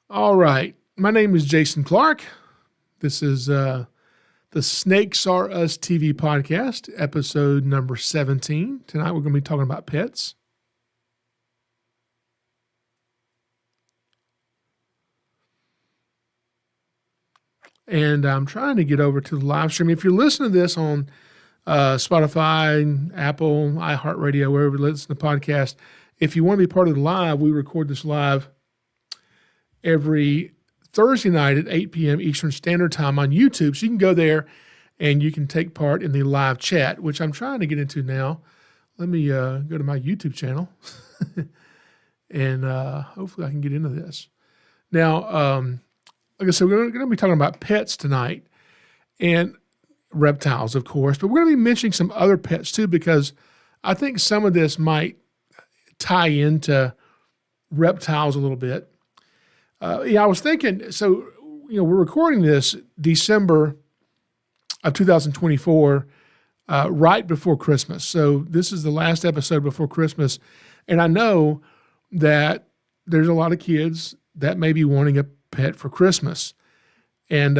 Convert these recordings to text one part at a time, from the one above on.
All right. My name is Jason Clark. This is the Snakes Are Us TV podcast, episode number 17. Tonight we're going to be talking about pets. And I'm trying to get over to the live stream. If you're listening to this on Spotify, Apple, iHeartRadio, wherever you listen to the podcast, if you want to be part of the live, we record this live every Thursday night at 8 p.m. Eastern Standard Time on YouTube. So you can go there and you can take part in the live chat, which I'm trying to get into now. Let me go to my YouTube channel and hopefully I can get into this. Now, like I said, we're going to be talking about pets tonight and reptiles, of course, but we're going to be mentioning some other pets too, because I think some of this might tie into reptiles a little bit. I was thinking, so, we're recording this December of 2024, right before Christmas. So this is the last episode before Christmas. And I know that there's a lot of kids that may be wanting a pet for Christmas. And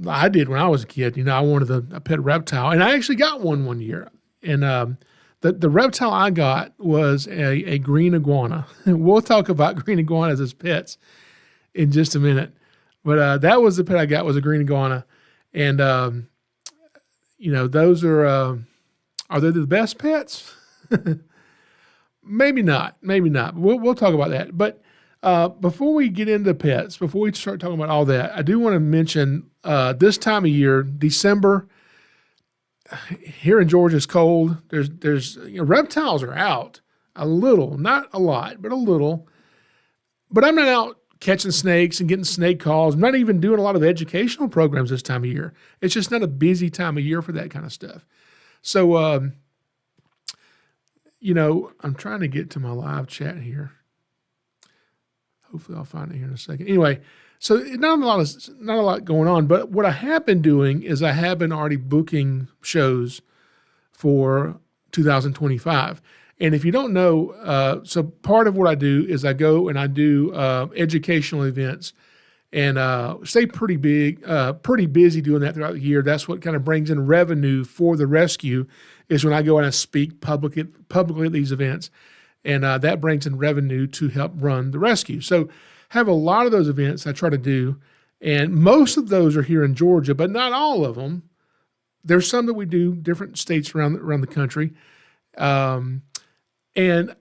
I did when I was a kid. I wanted a pet reptile. And I actually got one year. And the reptile I got was a green iguana. We'll talk about green iguanas as pets in just a minute. But that was the pet I got, was a green iguana. And, those are they the best pets? Maybe not. We'll talk about that. But before we get into pets, before we start talking about all that, I do want to mention this time of year, December. Here in Georgia, it's cold. There's reptiles are out a little, not a lot, but a little. But I'm not out catching snakes and getting snake calls. I'm not even doing a lot of educational programs this time of year. It's just not a busy time of year for that kind of stuff. So, I'm trying to get to my live chat here. Hopefully I'll find it here in a second. Anyway, so not a lot going on, but what I have been doing is I have been already booking shows for 2025. And if you don't know, so part of what I do is I go and I do educational events and stay pretty busy doing that throughout the year. That's what kind of brings in revenue for the rescue, is when I go and I speak publicly at these events. And that brings in revenue to help run the rescue. So have a lot of those events I try to do, and most of those are here in Georgia, but not all of them. There's some that we do different states around the country. And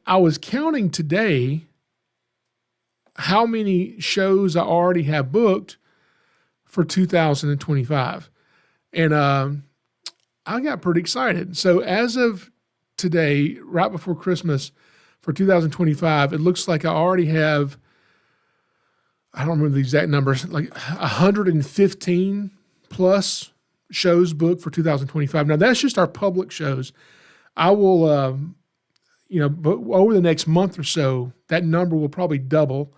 I was counting today how many shows I already have booked for 2025. And I got pretty excited. So as of today, right before Christmas for 2025, it looks like I already have, I don't remember the exact numbers, like 115 plus shows booked for 2025. Now, that's just our public shows. I will, but over the next month or so, that number will probably double,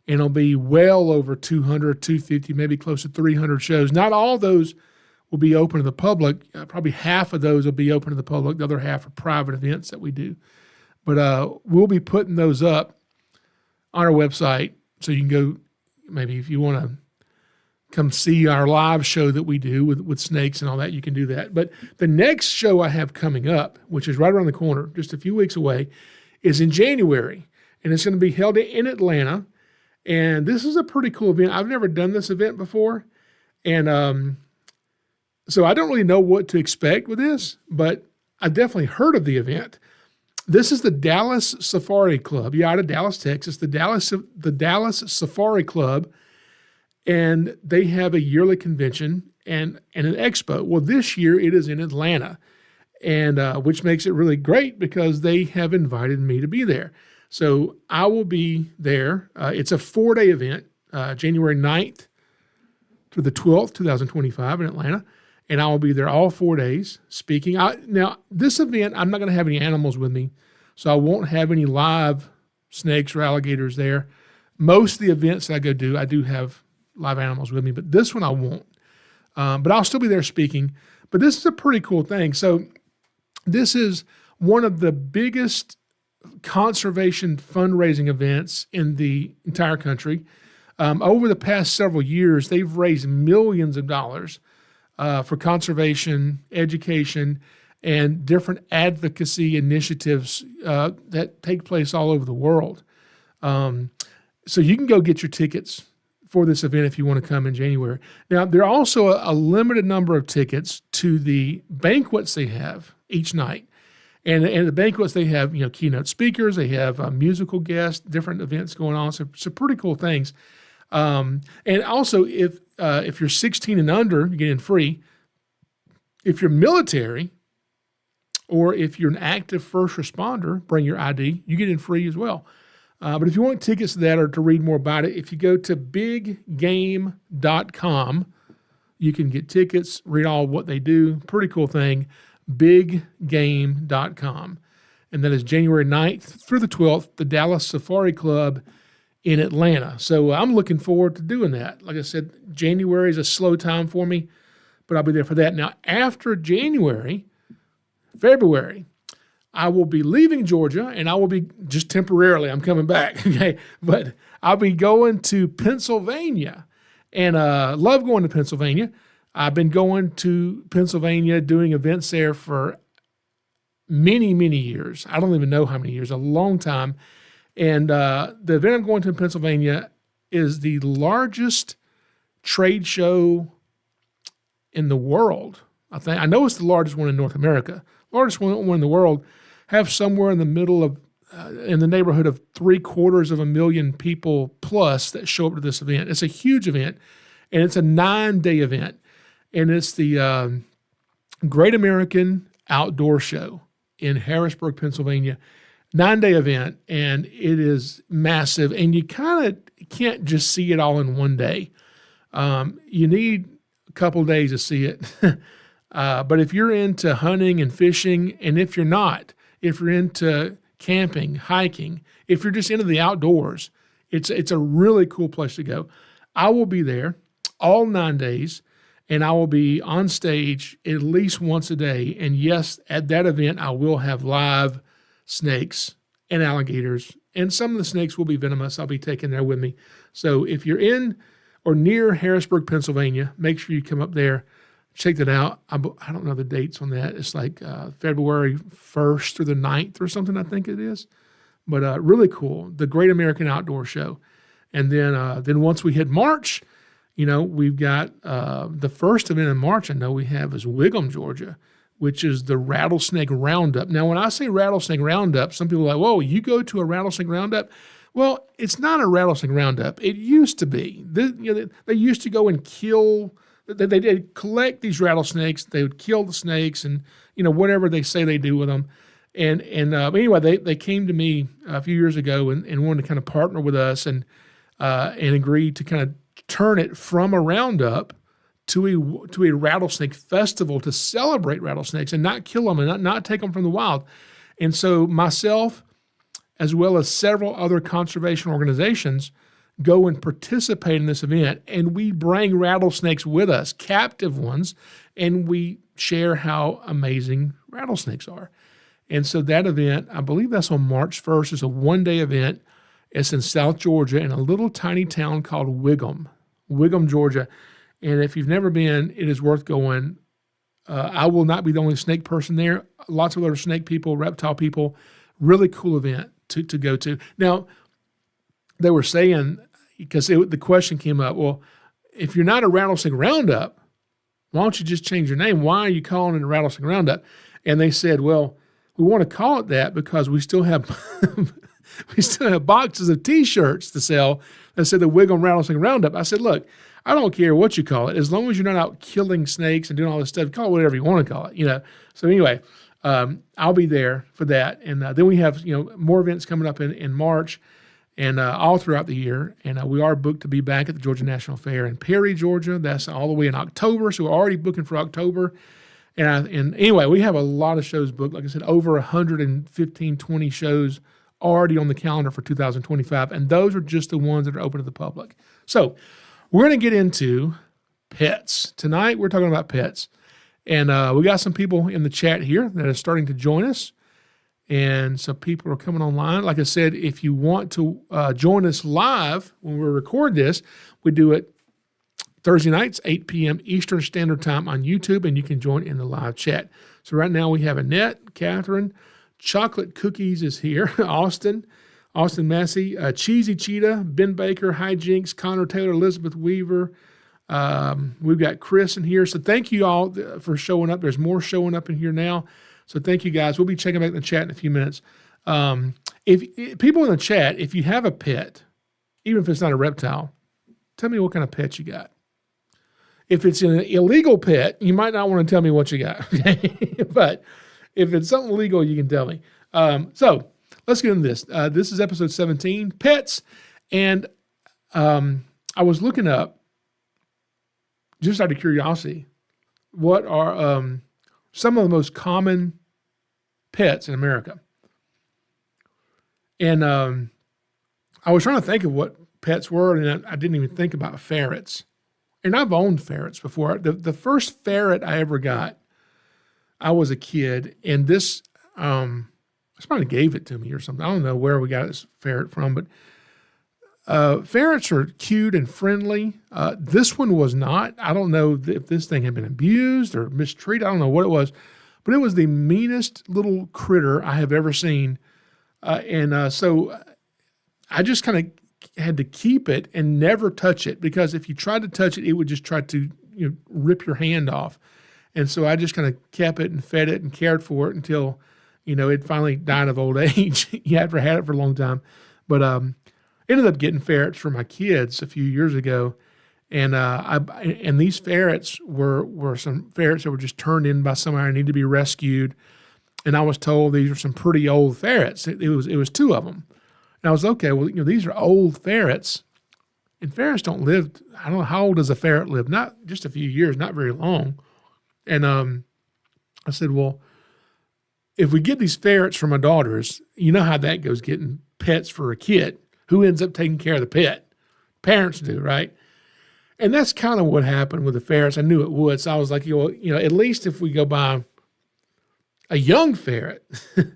and it'll be well over 200, 250, maybe close to 300 shows. Not all those will be open to the public. Probably half of those will be open to the public. The other half are private events that we do. But we'll be putting those up on our website, so you can go, maybe if you want to come see our live show that we do with snakes and all that, you can do that. But the next show I have coming up, which is right around the corner, just a few weeks away, is in January. And it's going to be held in Atlanta. And this is a pretty cool event. I've never done this event before. And so I don't really know what to expect with this, but I definitely heard of the event. This is the Dallas Safari Club. Yeah, out of Dallas, Texas, the Dallas Safari Club, and they have a yearly convention and an expo. Well, this year it is in Atlanta, and which makes it really great because they have invited me to be there. So I will be there. It's a 4-day event, January 9th through the 12th, 2025 in Atlanta. And I will be there all 4 days speaking. Now, this event, I'm not going to have any animals with me, so I won't have any live snakes or alligators there. Most of the events that I go do, I do have live animals with me, but this one I won't. But I'll still be there speaking. But this is a pretty cool thing. So this is one of the biggest conservation fundraising events in the entire country. Over the past several years, they've raised millions of dollars for conservation, education, and different advocacy initiatives that take place all over the world. So you can go get your tickets for this event if you want to come in January. Now, there are also a limited number of tickets to the banquets they have each night. And the banquets, they have, keynote speakers, they have musical guests, different events going on. So pretty cool things. And also, if you're 16 and under, you get in free. If you're military, or if you're an active first responder, bring your ID, you get in free as well. But if you want tickets to that or to read more about it, if you go to biggame.com, you can get tickets, read all what they do. Pretty cool thing, biggame.com. And that is January 9th through the 12th, the Dallas Safari Club in Atlanta. So I'm looking forward to doing that. Like I said, January is a slow time for me, but I'll be there for that. Now, after January, February, I will be leaving Georgia, and I will be just temporarily. I'm coming back, okay? But I'll be going to Pennsylvania, and love going to Pennsylvania. I've been going to Pennsylvania, doing events there for many, many years. I don't even know how many years, a long time. And the event I'm going to in Pennsylvania is the largest trade show in the world. I know it's the largest one in North America. Largest one in the world. Have somewhere in the middle of, in the neighborhood of 750,000 people plus that show up to this event. It's a huge event, and it's a 9-day event, and it's the Great American Outdoor Show in Harrisburg, Pennsylvania. 9-day event, and it is massive, and you kind of can't just see it all in one day. You need a couple days to see it. But if you're into hunting and fishing, and if you're not, if you're into camping, hiking, if you're just into the outdoors, it's a really cool place to go. I will be there all 9 days, and I will be on stage at least once a day. And yes, at that event, I will have live snakes and alligators, and some of the snakes will be venomous. I'll be taking there with me. So if you're in or near Harrisburg, Pennsylvania, make sure you come up there. Check that out. I don't know the dates on that. It's like February 1st through the 9th or something, I think it is. But really cool, the Great American Outdoor Show. And then once we hit March, we've got the first event in March I know we have is Wiggum, Georgia, which is the Rattlesnake Roundup. Now, when I say Rattlesnake Roundup, some people are like, whoa, you go to a Rattlesnake Roundup? Well, it's not a Rattlesnake Roundup. It used to be. They used to go and kill. They'd collect these rattlesnakes. They would kill the snakes and, whatever they say they do with them. And anyway, they came to me a few years ago and wanted to kind of partner with us and agreed to kind of turn it from a roundup to a rattlesnake festival to celebrate rattlesnakes and not kill them and not take them from the wild. And so myself, as well as several other conservation organizations, go and participate in this event, and we bring rattlesnakes with us, captive ones, and we share how amazing rattlesnakes are. And so that event, I believe that's on March 1st, is a 1-day event. It's in South Georgia in a little tiny town called Wiggum, Georgia. And if you've never been, it is worth going. I will not be the only snake person there. Lots of other snake people, reptile people. Really cool event to go to. Now, they were saying, because the question came up, well, if you're not a Rattlesnake Roundup, why don't you just change your name? Why are you calling it a Rattlesnake Roundup? And they said, well, we want to call it that because we still have boxes of T-shirts to sell that said the Wiggum Rattlesnake Roundup. I said, look, I don't care what you call it. As long as you're not out killing snakes and doing all this stuff, call it whatever you want to call it, So anyway, I'll be there for that. And then we have, more events coming up in March and all throughout the year. And we are booked to be back at the Georgia National Fair in Perry, Georgia. That's all the way in October. So we're already booking for October. And anyway, we have a lot of shows booked. Like I said, over 115, 20 shows already on the calendar for 2025. And those are just the ones that are open to the public. So we're going to get into pets. Tonight, we're talking about pets. And we got some people in the chat here that are starting to join us. And so people are coming online. Like I said, if you want to join us live when we record this, we do it Thursday nights, 8 p.m. Eastern Standard Time on YouTube, and you can join in the live chat. So right now we have Annette, Catherine, Chocolate Cookies is here, Austin Massey, Cheesy Cheetah, Ben Baker, Hijinks, Connor Taylor, Elizabeth Weaver. We've got Chris in here. So thank you all for showing up. There's more showing up in here now. So thank you guys. We'll be checking back the chat in a few minutes. If people in the chat, if you have a pet, even if it's not a reptile, tell me what kind of pet you got. If it's an illegal pet, you might not want to tell me what you got. But if it's something legal, you can tell me. So let's get into this. This is episode 17, pets. And I was looking up, just out of curiosity, what are some of the most common pets in America. And I was trying to think of what pets were, and I didn't even think about ferrets. And I've owned ferrets before. The first ferret I ever got, I was a kid, and this, somebody gave it to me or something. I don't know where we got this ferret from, but ferrets are cute and friendly. This one was not. I don't know if this thing had been abused or mistreated. I don't know what it was, but it was the meanest little critter I have ever seen. So I just kind of had to keep it and never touch it, because if you tried to touch it, it would just try to rip your hand off. And so I just kind of kept it and fed it and cared for it until, it finally died of old age. Yeah, after I had it for a long time. But ended up getting ferrets for my kids a few years ago. And and these ferrets were some ferrets that were just turned in by somebody and needed to be rescued. And I was told these were some pretty old ferrets. It was two of them. And I was, okay, well, these are old ferrets. And ferrets don't live, I don't know, how old does a ferret live? Not just a few years, not very long. And I said, well, if we get these ferrets for my daughters, you know how that goes, getting pets for a kid. Who ends up taking care of the pet? Parents do, right? And that's kind of what happened with the ferrets. I knew it would. So I was like, at least if we go buy a young ferret, we're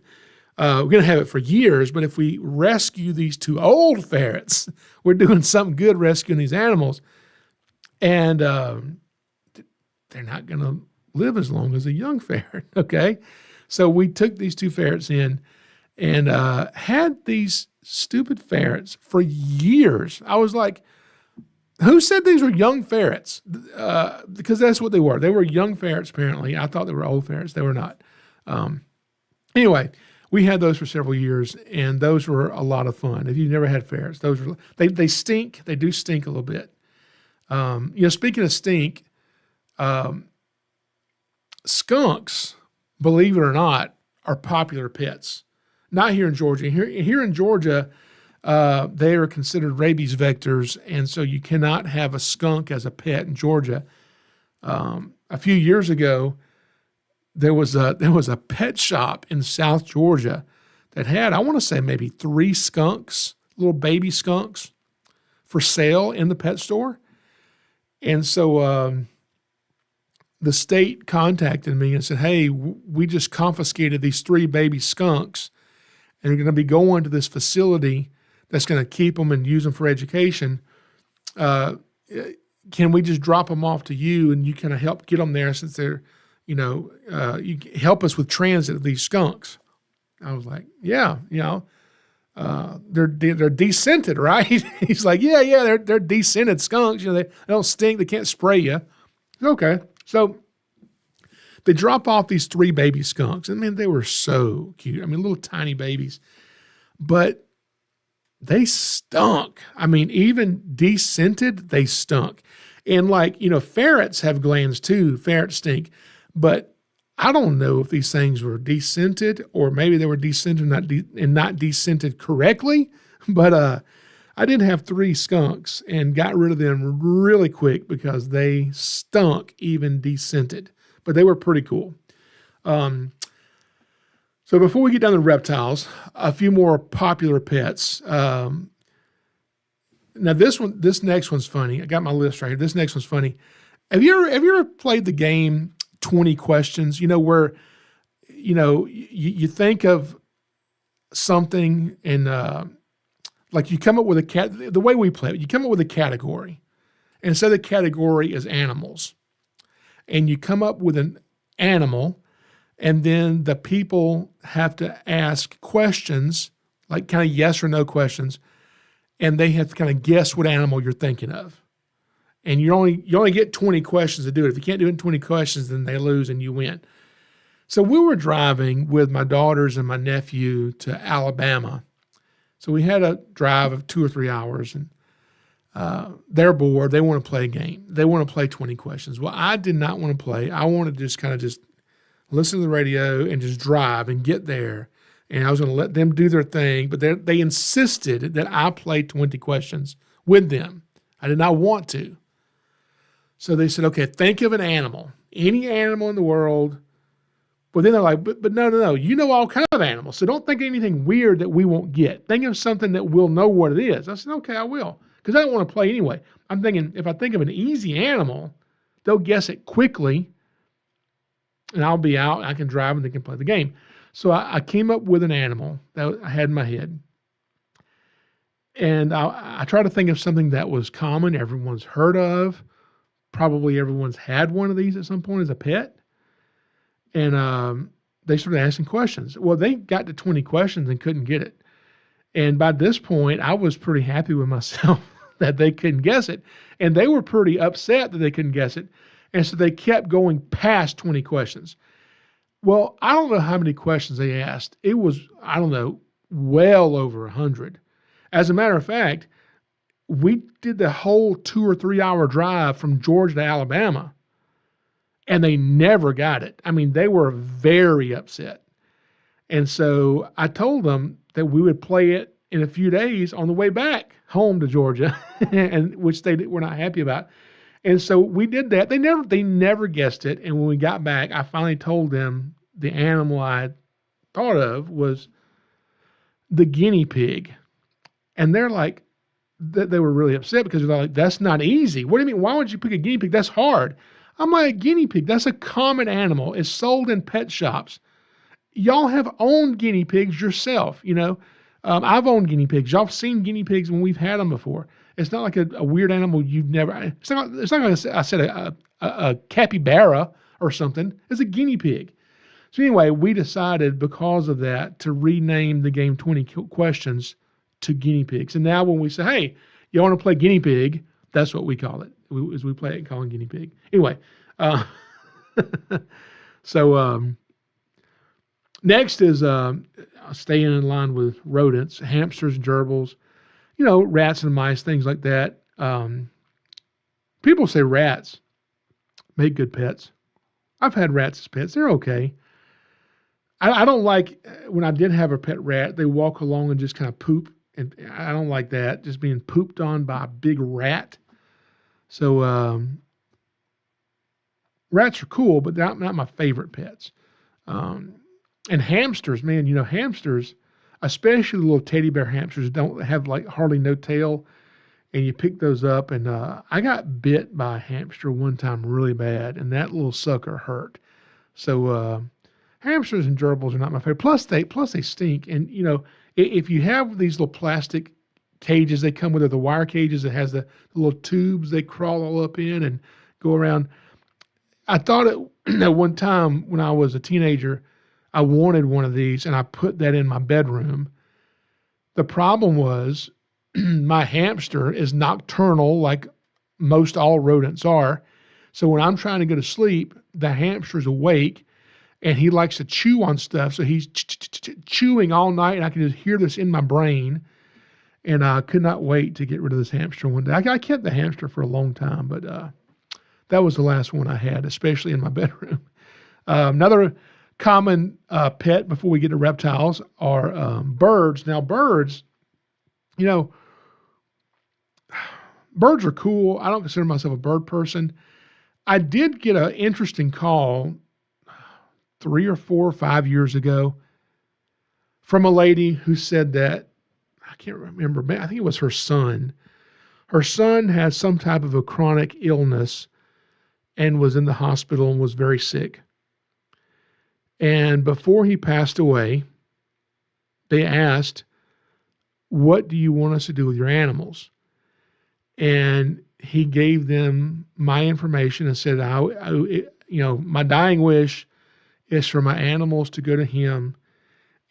going to have it for years. But if we rescue these two old ferrets, we're doing something good rescuing these animals. And they're not going to live as long as a young ferret, okay? So we took these two ferrets in and had these stupid ferrets for years. I was like, who said these were young ferrets? Because that's what they were. They were young ferrets, apparently. I thought they were old ferrets. They were not. Anyway, we had those for several years, and those were a lot of fun. If you've never had ferrets, they stink. They do stink a little bit. Speaking of stink, skunks, believe it or not, are popular pets. Not here in Georgia. Here in Georgia, they are considered rabies vectors, and so you cannot have a skunk as a pet in Georgia. A few years ago, there was a pet shop in South Georgia that had, I want to say, maybe 3 skunks, little baby skunks, for sale in the pet store. And so the state contacted me and said, hey, we just confiscated these 3 baby skunks, and they're going to be going to this facility that's going to keep them and use them for education. Can we just drop them off to you, and you kind of help get them there, since they're, you help us with transit of these skunks? I was like, yeah, they're descented, right? He's like, yeah, they're descented skunks. They don't stink. They can't spray you. Okay. So they drop off these 3 baby skunks. And man, they were so cute. I mean, little tiny babies, but they stunk. I mean, even descented, they stunk. And ferrets have glands too. Ferrets stink. But I don't know if these things were descented, or maybe they were descented and not descented correctly. But I did have 3 skunks and got rid of them really quick because they stunk even descented. But they were pretty cool. So before we get down to reptiles, a few more popular pets. Now this next one's funny. I got my list right here. This next one's funny. Have you ever played the game 20 Questions? Where you think of something and like you come up with the way we play it, you come up with a category. And say the category is animals. And you come up with an animal, and then the people have to ask questions, like kind of yes or no questions, and they have to kind of guess what animal you're thinking of. And you only get 20 questions to do it. If you can't do it in 20 questions, then they lose and you win. So we were driving with my daughters and my nephew to Alabama. So we had a drive of 2 or 3 hours, and they're bored. They want to play a game. They want to play 20 questions. Well, I did not want to play. I wanted to just listen to the radio and just drive and get there. And I was going to let them do their thing, but they insisted that I play 20 questions with them. I did not want to. So they said, okay, think of an animal, any animal in the world. But then they're like, but no. You know all kinds of animals, so don't think of anything weird that we won't get. Think of something that we'll know what it is. I said, okay, I will. Because I don't want to play anyway. I'm thinking if I think of an easy animal, they'll guess it quickly, and I'll be out. I can drive, and they can play the game. So I came up with an animal that I had in my head, and I tried to think of something that was common, everyone's heard of, probably everyone's had one of these at some point as a pet, and they started asking questions. Well, they got to 20 questions and couldn't get it. And by this point, I was pretty happy with myself that they couldn't guess it. And they were pretty upset that they couldn't guess it. And so they kept going past 20 questions. Well, I don't know how many questions they asked. It was, I don't know, well over 100. As a matter of fact, we did the whole 2 or 3 hour drive from Georgia to Alabama, and they never got it. I mean, they were very upset. And so I told them that we would play it in a few days on the way back home to Georgia, and which they were not happy about. And so we did that. They never guessed it. And when we got back, I finally told them the animal I thought of was the guinea pig. And they're like, they were really upset because they're like, that's not easy. What do you mean? Why would you pick a guinea pig? That's hard. I'm like, a guinea pig, that's a common animal. It's sold in pet shops. Y'all have owned guinea pigs yourself, you know. I've owned guinea pigs. Y'all have seen guinea pigs when we've had them before. It's not like a weird animal you've never. It's not like I said a capybara or something. It's a guinea pig. So anyway, we decided because of that to rename the game 20 Questions to guinea pigs. And now when we say, hey, you want to play guinea pig, that's what we call it. We play it calling guinea pig. Anyway, so next is staying in line with rodents, hamsters and gerbils, you know, rats and mice, things like that. People say rats make good pets. I've had rats as pets. They're okay. I don't like when I did have a pet rat, they walk along and just kind of poop. And I don't like that, just being pooped on by a big rat. So rats are cool, but they're not my favorite pets. And hamsters, man, you know, hamsters, especially the little teddy bear hamsters, don't have like hardly no tail. And you pick those up. And I got bit by a hamster one time really bad, and that little sucker hurt. So hamsters and gerbils are not my favorite. Plus they stink. And, you know, if you have these little plastic cages they come with, or the wire cages that has the little tubes they crawl all up in and go around. I thought at one time when I was a teenager, I wanted one of these, and I put that in my bedroom. The problem was my hamster is nocturnal, like most all rodents are. So when I'm trying to go to sleep, the hamster's awake, and he likes to chew on stuff. So he's chewing all night, and I can just hear this in my brain. And I could not wait to get rid of this hamster one day. I kept the hamster for a long time, but that was the last one I had, especially in my bedroom. Another common pet before we get to reptiles are birds. Now, birds, you know, birds are cool. I don't consider myself a bird person. I did get an interesting call 3 or 4 or 5 years ago from a lady who said that, I can't remember, I think it was her son. Her son had some type of a chronic illness and was in the hospital and was very sick. And before he passed away, they asked, "What do you want us to do with your animals?" And he gave them my information and said, my dying wish is for my animals to go to him.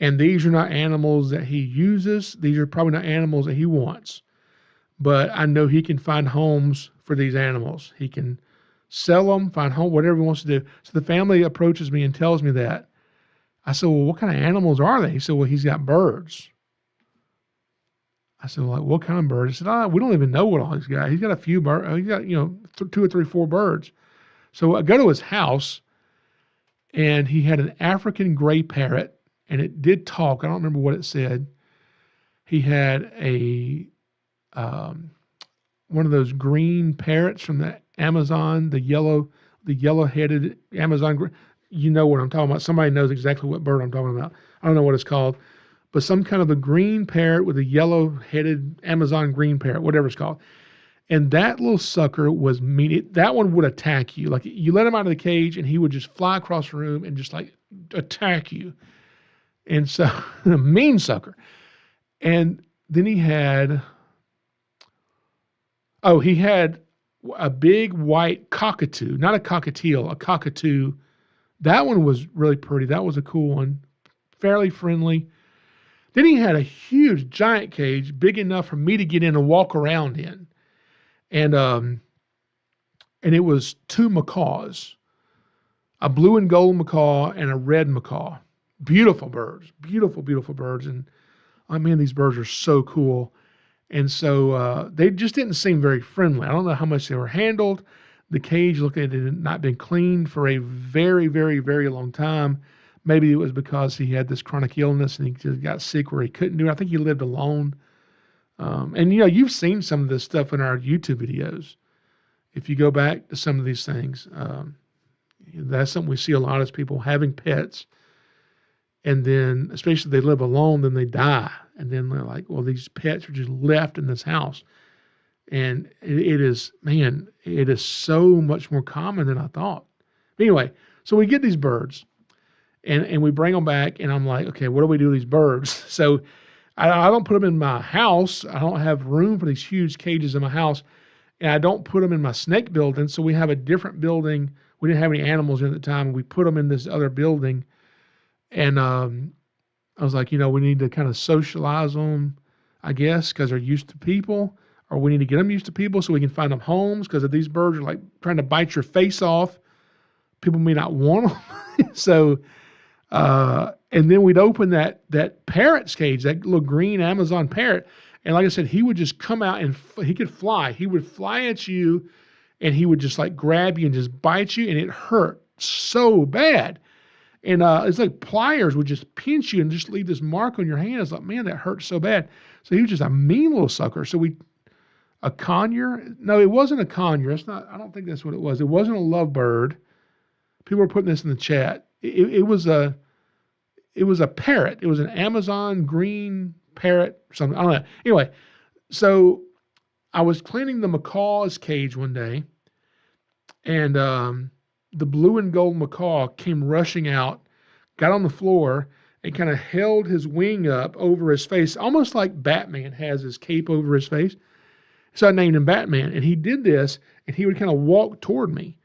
And these are not animals that he uses. These are probably not animals that he wants. But I know he can find homes for these animals. He can sell them, find home, whatever he wants to do. So the family approaches me and tells me that. I said, well, what kind of animals are they? He said, well, he's got birds. I said, well, like, what kind of birds? He said, we don't even know what all he's got. He's got a few birds. He's got, 2 or 3, 4 birds. So I go to his house, and he had an African gray parrot, and it did talk. I don't remember what it said. He had a one of those green parrots from the Amazon, the yellow-headed Amazon. You know what I'm talking about. Somebody knows exactly what bird I'm talking about. I don't know what it's called, but some kind of a green parrot with a yellow-headed Amazon green parrot, whatever it's called. And that little sucker was mean. That one would attack you. Like, you let him out of the cage, and he would just fly across the room and just like attack you. And so, a mean sucker. And then he had a big white cockatoo, not a cockatiel, a cockatoo. That one was really pretty. That was a cool one, fairly friendly. Then he had a huge giant cage, big enough for me to get in and walk around in. And it was 2 macaws, a blue and gold macaw and a red macaw. Beautiful birds, beautiful, beautiful birds. And I mean, these birds are so cool. And so they just didn't seem very friendly. I don't know how much they were handled. The cage looked like it had not been cleaned for a very, very, very long time. Maybe it was because he had this chronic illness and he just got sick where he couldn't do it. I think he lived alone. And you've seen some of this stuff in our YouTube videos. If you go back to some of these things, that's something we see a lot as people having pets. And then, especially if they live alone, then they die. And then they're like, well, these pets are just left in this house. And it is so much more common than I thought. Anyway, so we get these birds and we bring them back, and I'm like, okay, what do we do with these birds? So I don't put them in my house. I don't have room for these huge cages in my house. And I don't put them in my snake building. So we have a different building. We didn't have any animals in at the time. And we put them in this other building. And I was like, we need to kind of socialize them, I guess, because they're used to people, or we need to get them used to people so we can find them homes, because if these birds are like trying to bite your face off, people may not want them. So, and then we'd open that parrot's cage, that little green Amazon parrot. And like I said, he would just come out and he could fly. He would fly at you, and he would just like grab you and just bite you, and it hurt so bad. And it's like pliers would just pinch you and just leave this mark on your hand. It's like, man, that hurts so bad. So he was just a mean little sucker. So a conure? No, it wasn't a conure. I don't think that's what it was. It wasn't a lovebird. People were putting this in the chat. It was a parrot. It was an Amazon green parrot or something. I don't know. Anyway, so I was cleaning the macaw's cage one day, and the blue and gold macaw came rushing out, got on the floor, and kind of held his wing up over his face, almost like Batman has his cape over his face. So I named him Batman. And he did this, and he would kind of walk toward me.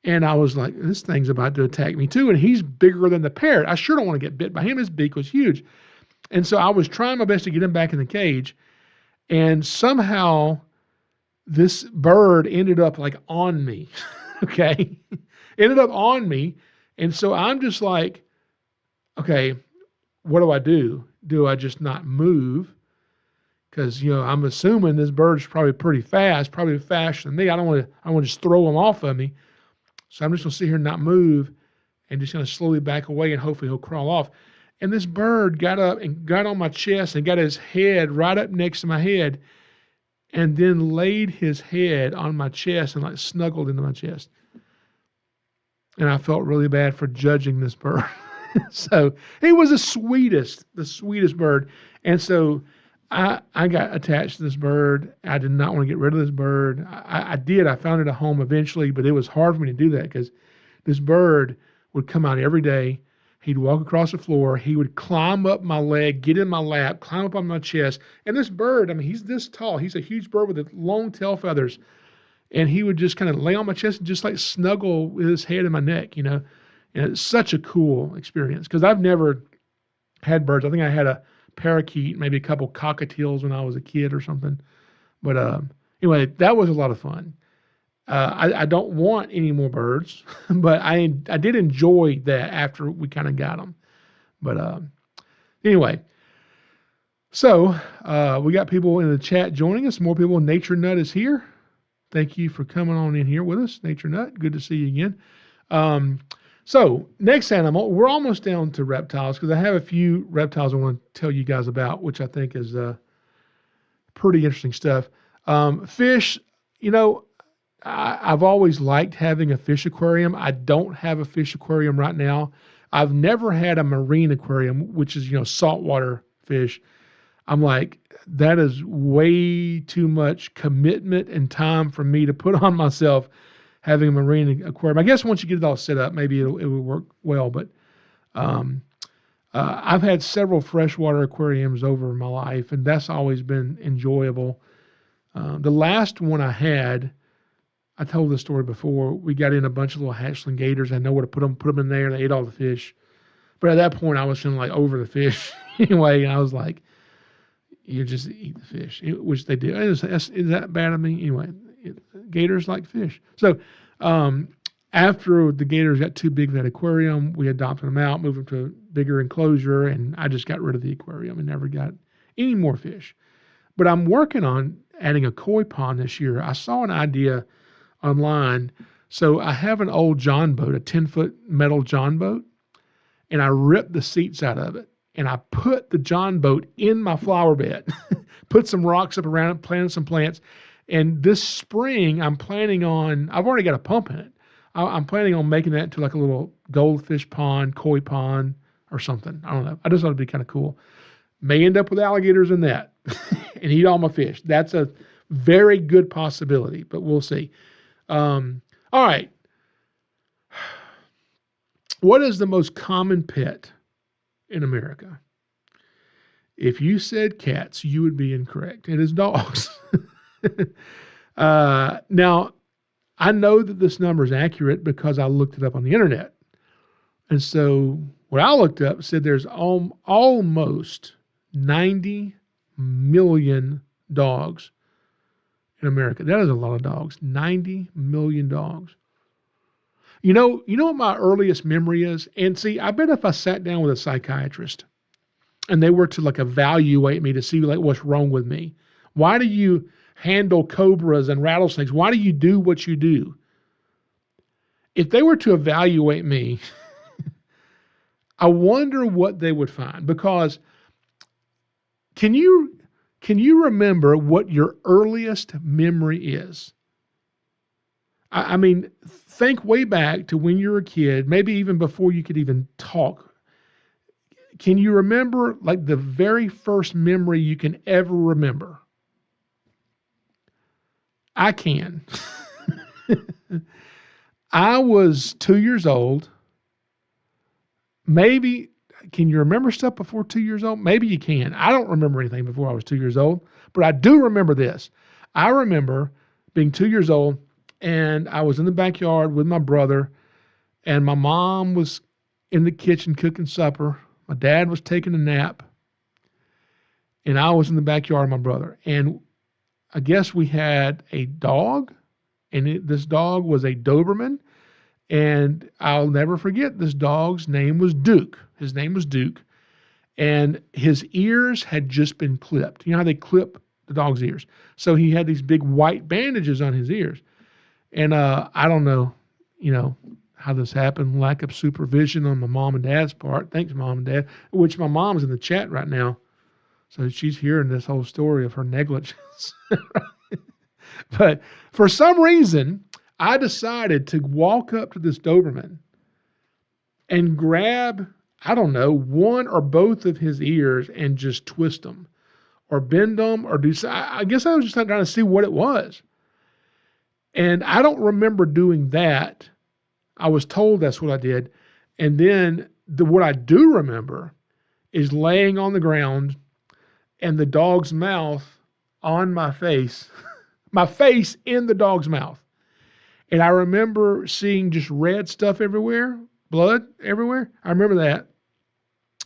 And I was like, this thing's about to attack me too. And he's bigger than the parrot. I sure don't want to get bit by him. His beak was huge. And so I was trying my best to get him back in the cage. And somehow this bird ended up like on me. Okay. Ended up on me. And so I'm just like, okay, what do I do? Do I just not move? Because, I'm assuming this bird's probably pretty fast, probably faster than me. I don't want to just throw him off of me. So I'm just going to sit here and not move and just going to slowly back away, and hopefully he'll crawl off. And this bird got up and got on my chest and got his head right up next to my head, and then laid his head on my chest and like snuggled into my chest. And I felt really bad for judging this bird. So he was the sweetest bird. And so I got attached to this bird. I did not want to get rid of this bird. I did. I found it a home eventually, but it was hard for me to do that because this bird would come out every day. He'd walk across the floor. He would climb up my leg, get in my lap, climb up on my chest. And this bird, I mean, he's this tall. He's a huge bird with long tail feathers. And he would just kind of lay on my chest and just like snuggle with his head in my neck, you know. And it's such a cool experience because I've never had birds. I think I had a parakeet, maybe a couple cockatiels when I was a kid or something. But anyway, that was a lot of fun. I don't want any more birds, but I did enjoy that after we kind of got them. But anyway, so we got people in the chat joining us. More people. Nature Nut is here. Thank you for coming on in here with us, Nature Nut. Good to see you again. So next animal, we're almost down to reptiles because I have a few reptiles I want to tell you guys about, which I think is pretty interesting stuff. Fish, you know, I've always liked having a fish aquarium. I don't have a fish aquarium right now. I've never had a marine aquarium, which is, you know, saltwater fish. I'm like, that is way too much commitment and time for me to put on myself having a marine aquarium. I guess once you get it all set up, maybe it will work well. But I've had several freshwater aquariums over my life, and that's always been enjoyable. The last one I had, I told this story before. We got in a bunch of little hatchling gators. I know where to put them in there. They ate all the fish. But at that point, I was feeling like over the fish anyway. And I was like, you just eat the fish, which they do. Is that bad of me? Anyway, gators like fish. So after the gators got too big for that aquarium, we adopted them out, moved them to a bigger enclosure, and I just got rid of the aquarium and never got any more fish. But I'm working on adding a koi pond this year. I saw an idea online. So I have an old John boat, a 10-foot metal John boat, and I ripped the seats out of it. And I put the John boat in my flower bed, put some rocks up around it, planted some plants. And this spring, I'm planning on, I've already got a pump in it. I'm planning on making that into like a little goldfish pond, koi pond or something. I don't know. I just thought it'd be kind of cool. May end up with alligators in that and eat all my fish. That's a very good possibility, but we'll see. All right. What is the most common pet in America? If you said cats, you would be incorrect. It is dogs. Now, I know that this number is accurate because I looked it up on the internet. And so what I looked up said there's almost 90 million dogs in America. That is a lot of dogs. 90 million dogs. You know what my earliest memory is? And see, I bet if I sat down with a psychiatrist and they were to like evaluate me to see like what's wrong with me. Why do you handle cobras and rattlesnakes? Why do you do what you do? If they were to evaluate me, I wonder what they would find. Because can you remember what your earliest memory is? I mean, think way back to when you were a kid, maybe even before you could even talk. Can you remember like the very first memory you can ever remember? I can. I was 2 years old. Maybe, can you remember stuff before 2 years old? Maybe you can. I don't remember anything before I was 2 years old, but I do remember this. I remember being 2 years old, and I was in the backyard with my brother, and my mom was in the kitchen cooking supper. My dad was taking a nap, and I was in the backyard with my brother. And I guess we had a dog, and this dog was a Doberman. And I'll never forget, this dog's name was Duke. His name was Duke. And his ears had just been clipped. You know how they clip the dog's ears? So he had these big white bandages on his ears. And I don't know, how this happened. Lack of supervision on my mom and dad's part. Thanks, Mom and Dad. Which my mom's in the chat right now. So she's hearing this whole story of her negligence. But for some reason, I decided to walk up to this Doberman and grab, I don't know, one or both of his ears and just twist them or bend them or do. I guess I was just trying to see what it was. And I don't remember doing that. I was told that's what I did. And then what I do remember is laying on the ground and the dog's mouth on my face, my face in the dog's mouth. And I remember seeing just red stuff everywhere, blood everywhere. I remember that.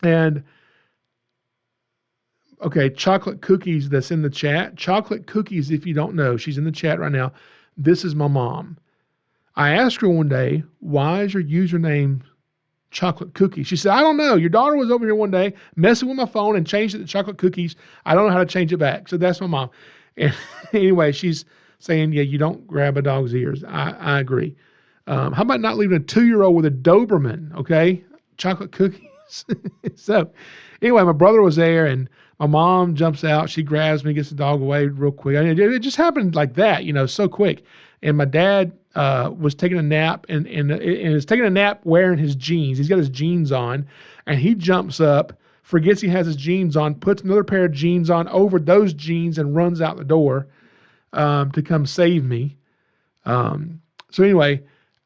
And okay, Chocolate Cookies that's in the chat. Chocolate Cookies, if you don't know, she's in the chat right now. This is my mom. I asked her one day, why is your username Chocolate Cookies? She said, I don't know. Your daughter was over here one day messing with my phone and changed it to Chocolate Cookies. I don't know how to change it back. So that's my mom. And anyway, she's saying, yeah, you don't grab a dog's ears. I agree. How about not leaving a 2-year-old with a Doberman? Okay. Chocolate Cookies. So anyway, my brother was there and my mom jumps out. She grabs me, gets the dog away real quick. I mean, it just happened like that, so quick. And my dad was taking a nap and is taking a nap wearing his jeans. He's got his jeans on and he jumps up, forgets he has his jeans on, puts another pair of jeans on over those jeans and runs out the door to come save me. So anyway,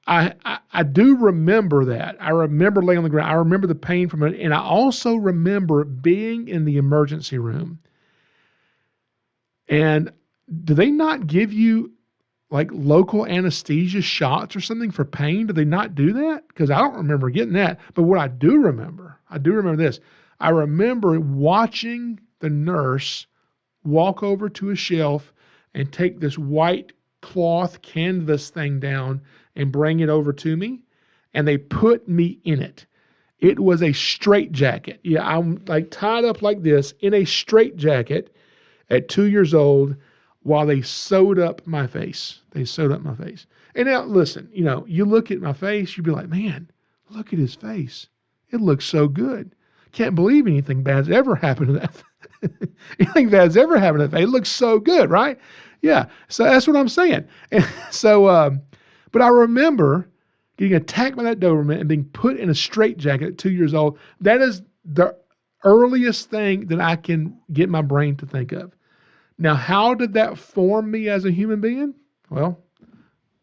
I do remember that. I remember laying on the ground. I remember the pain from it. And I also remember being in the emergency room. And do they not give you like local anesthesia shots or something for pain? Do they not do that? Because I don't remember getting that. But what I do remember this. I remember watching the nurse walk over to a shelf and take this white cloth canvas thing down and bring it over to me. And they put me in it. It was a straitjacket. Yeah, I'm like tied up like this in a straitjacket at 2 years old while they sewed up my face. They sewed up my face. And now listen, you look at my face, you'd be like, man, look at his face. It looks so good. Can't believe anything bad's ever happened to that. Anything bad's ever happened to that face. It looks so good, right? Yeah. So that's what I'm saying. And so, but I remember getting attacked by that Doberman and being put in a straitjacket at 2 years old. That is the earliest thing that I can get my brain to think of. Now, how did that form me as a human being? Well,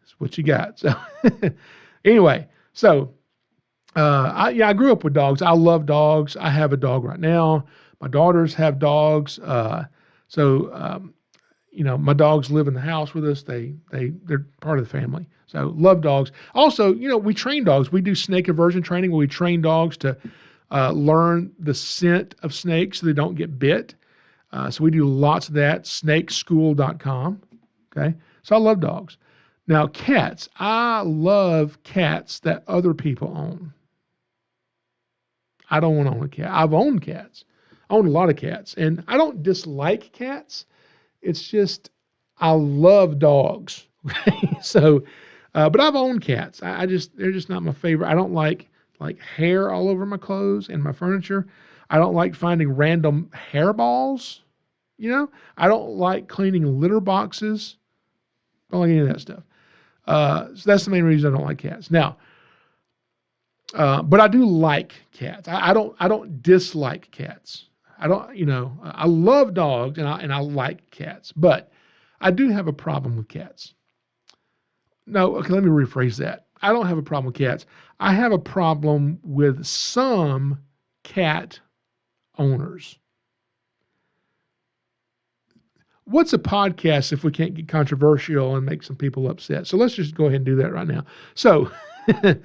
it's what you got. So anyway, so I grew up with dogs. I love dogs. I have a dog right now. My daughters have dogs. My dogs live in the house with us. They're part of the family. So love dogs. Also, we train dogs. We do snake aversion training where we train dogs to learn the scent of snakes so they don't get bit. So we do lots of that, snakeschool.com. Okay. So I love dogs. Now cats, I love cats that other people own. I don't want to own a cat. I've owned cats. I own a lot of cats and I don't dislike cats. It's just, I love dogs. So, but I've owned cats. They're just not my favorite. I don't like hair all over my clothes and my furniture. I don't like finding random hairballs. I don't like cleaning litter boxes. I don't like any of that stuff. So that's the main reason I don't like cats. Now, but I do like cats. I don't dislike cats. I love dogs and I like cats, but I do have a problem with cats. No, okay, let me rephrase that. I don't have a problem with cats. I have a problem with some cat owners. What's a podcast if we can't get controversial and make some people upset? So let's just go ahead and do that right now. So it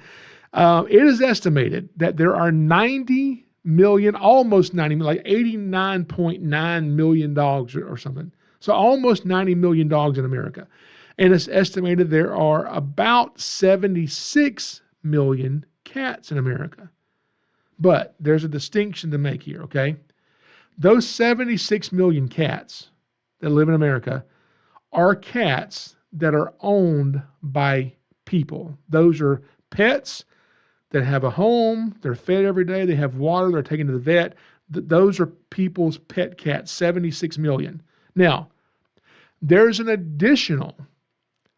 is estimated that there are 90 million, almost 90 million, like 89.9 million dogs or something. So almost 90 million dogs in America. And it's estimated there are about 76 million cats in America. But there's a distinction to make here, okay? Those 76 million cats that live in America are cats that are owned by people. Those are pets that have a home, they're fed every day, they have water, they're taken to the vet. Those are people's pet cats, 76 million. Now, there's an additional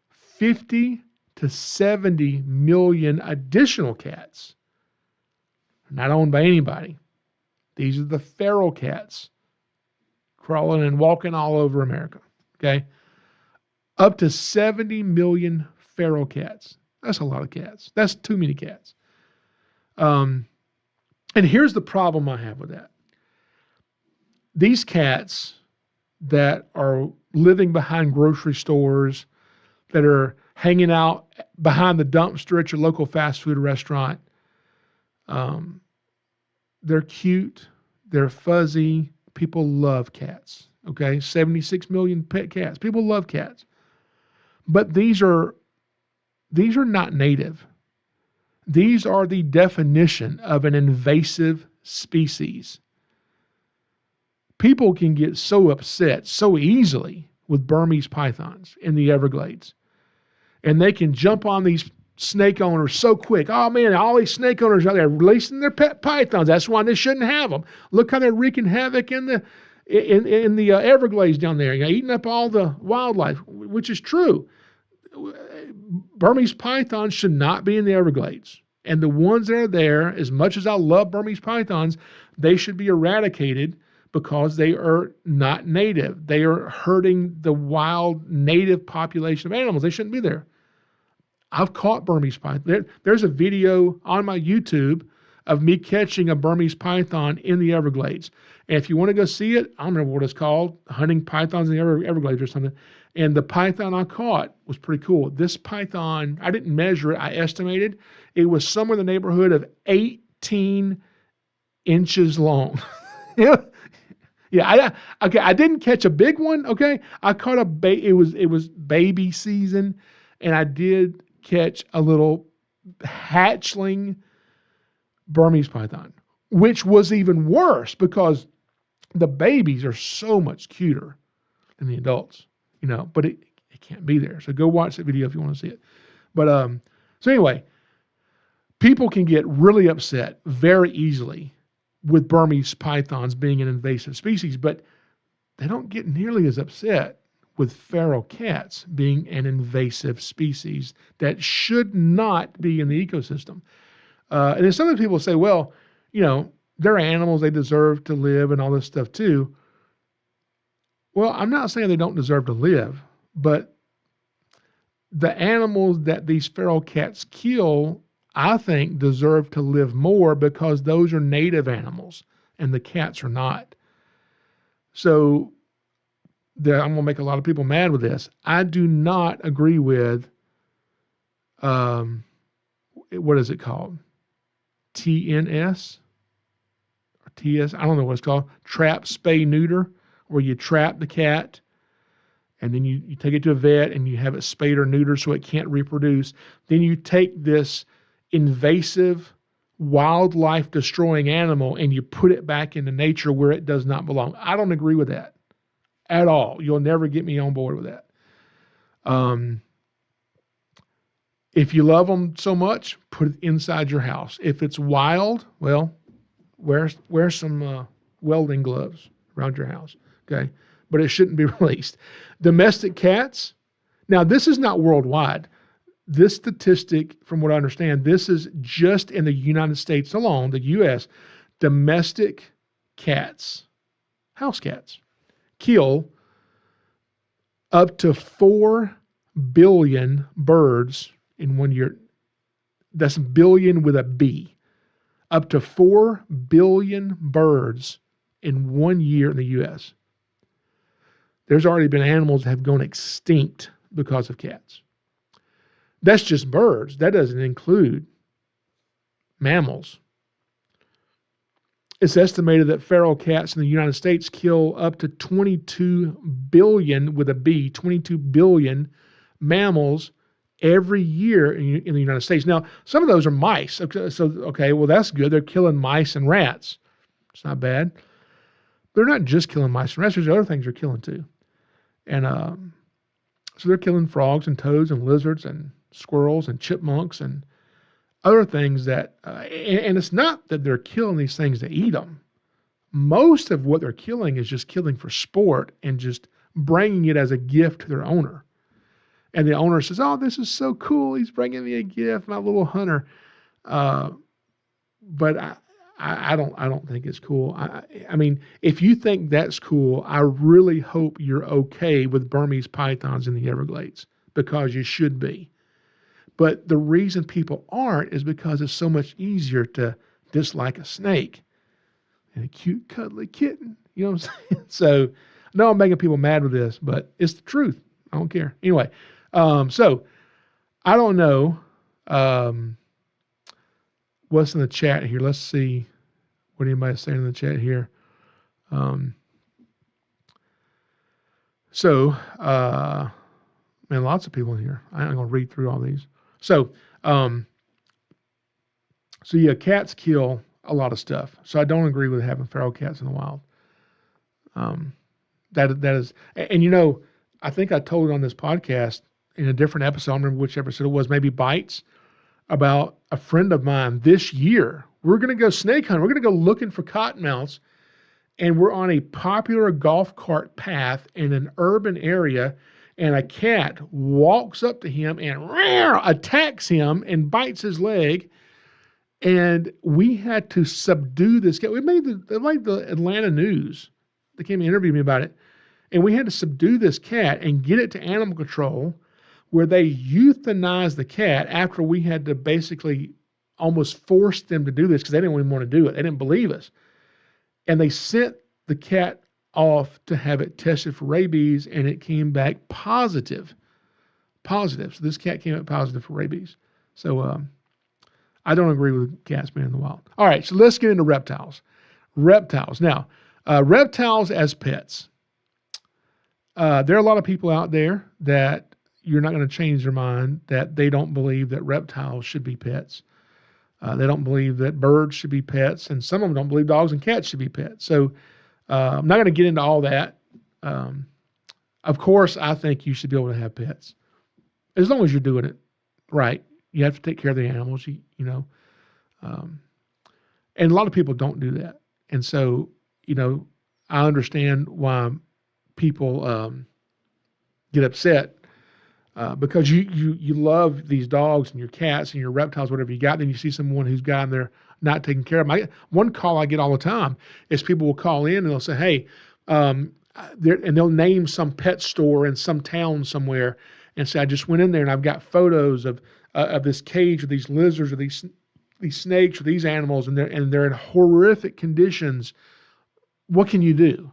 50 to 70 million additional cats not owned by anybody. These are the feral cats crawling and walking all over America, okay? Up to 70 million feral cats. That's a lot of cats. That's too many cats. And here's the problem I have with that. These cats that are living behind grocery stores, that are hanging out behind the dumpster at your local fast food restaurant, they're cute, they're fuzzy. People love cats. Okay, 76 million pet cats. People love cats. But these are not native. These are the definition of an invasive species. People can get so upset so easily with Burmese pythons in the Everglades. And they can jump on these snake owners so quick. Oh man, all these snake owners out there releasing their pet pythons. That's why they shouldn't have them. Look how they're wreaking havoc in the Everglades down there, eating up all the wildlife, which is true. Burmese pythons should not be in the Everglades. And the ones that are there, as much as I love Burmese pythons, they should be eradicated because they are not native. They are hurting the wild native population of animals. They shouldn't be there. I've caught Burmese python. There's a video on my YouTube of me catching a Burmese python in the Everglades. And if you want to go see it, I don't remember what it's called, hunting pythons in the Everglades or something. And the python I caught was pretty cool. This python, I didn't measure it, I estimated. It was somewhere in the neighborhood of 18 inches long. Yeah, I didn't catch a big one, okay? I caught it was baby season, and I did catch a little hatchling Burmese python, which was even worse because the babies are so much cuter than the adults, but it can't be there. So go watch that video if you want to see it. But so anyway, people can get really upset very easily with Burmese pythons being an invasive species, but they don't get nearly as upset with feral cats being an invasive species that should not be in the ecosystem. And then some of the people say, well, they're animals, they deserve to live and all this stuff too. Well, I'm not saying they don't deserve to live, but the animals that these feral cats kill, I think, deserve to live more because those are native animals and the cats are not. So I'm going to make a lot of people mad with this. I do not agree with, what is it called? TNS or TS? I don't know what it's called. Trap, spay, neuter, where you trap the cat and then you take it to a vet and you have it spayed or neutered so it can't reproduce. Then you take this invasive, wildlife destroying animal and you put it back into nature where it does not belong. I don't agree with that at all. You'll never get me on board with that. If you love them so much, put it inside your house. If it's wild, well, wear some welding gloves around your house, okay? But it shouldn't be released. Domestic cats, now this is not worldwide. This statistic, from what I understand, this is just in the United States alone, the U.S., domestic cats, house cats, kill up to 4 billion birds in 1 year. That's billion with a B. Up to 4 billion birds in 1 year in the U.S. There's already been animals that have gone extinct because of cats. That's just birds. That doesn't include mammals. It's estimated that feral cats in the United States kill up to 22 billion with a B, 22 billion mammals every year in the United States. Now, some of those are mice. Okay, well, that's good. They're killing mice and rats. It's not bad. They're not just killing mice and rats. There's other things they're killing too. And so they're killing frogs and toads and lizards and squirrels and chipmunks and other things that, and it's not that they're killing these things to eat them. Most of what they're killing is just killing for sport and just bringing it as a gift to their owner. And the owner says, oh, this is so cool. He's bringing me a gift, my little hunter. But I don't think it's cool. I mean, if you think that's cool, I really hope you're okay with Burmese pythons in the Everglades, because you should be. But the reason people aren't is because it's so much easier to just like a snake and a cute, cuddly kitten. You know what I'm saying? So I know I'm making people mad with this, but it's the truth. I don't care. Anyway, so I don't know what's in the chat here. Let's see what anybody's saying in the chat here. Man, lots of people in here. I'm going to read through all these. So yeah, cats kill a lot of stuff. So I don't agree with having feral cats in the wild. That is, and you know, I think I told it on this podcast in a different episode. I don't remember which episode it was, maybe Bites, about a friend of mine this year. We're going to go snake hunting. We're going to go looking for cottonmouths, and we're on a popular golf cart path in an urban area, and a cat walks up to him and attacks him and bites his leg. And we had to subdue this cat. We made the Atlanta News. They came and interviewed me about it. And we had to subdue this cat and get it to animal control, where they euthanized the cat after we had to basically almost force them to do this because they didn't even want to do it. They didn't believe us. And they sent the cat off to have it tested for rabies, and it came back positive. So this cat came back positive for rabies. So I don't agree with cats being in the wild. All right, so let's get into reptiles. Now, reptiles as pets. There are a lot of people out there that you're not going to change their mind, that they don't believe that reptiles should be pets. They don't believe that birds should be pets, and some of them don't believe dogs and cats should be pets. So I'm not going to get into all that. Of course, I think you should be able to have pets, as long as you're doing it right. You have to take care of the animals, you know. And a lot of people don't do that. And so, you know, I understand why people get upset because you love these dogs and your cats and your reptiles, whatever you got. Then you see someone who's got them there not taking care of them. One call I get all the time is people will call in and they'll say, hey, and they'll name some pet store in some town somewhere and say, I just went in there and I've got photos of this cage with these lizards or these snakes or these animals, and they're in horrific conditions. What can you do?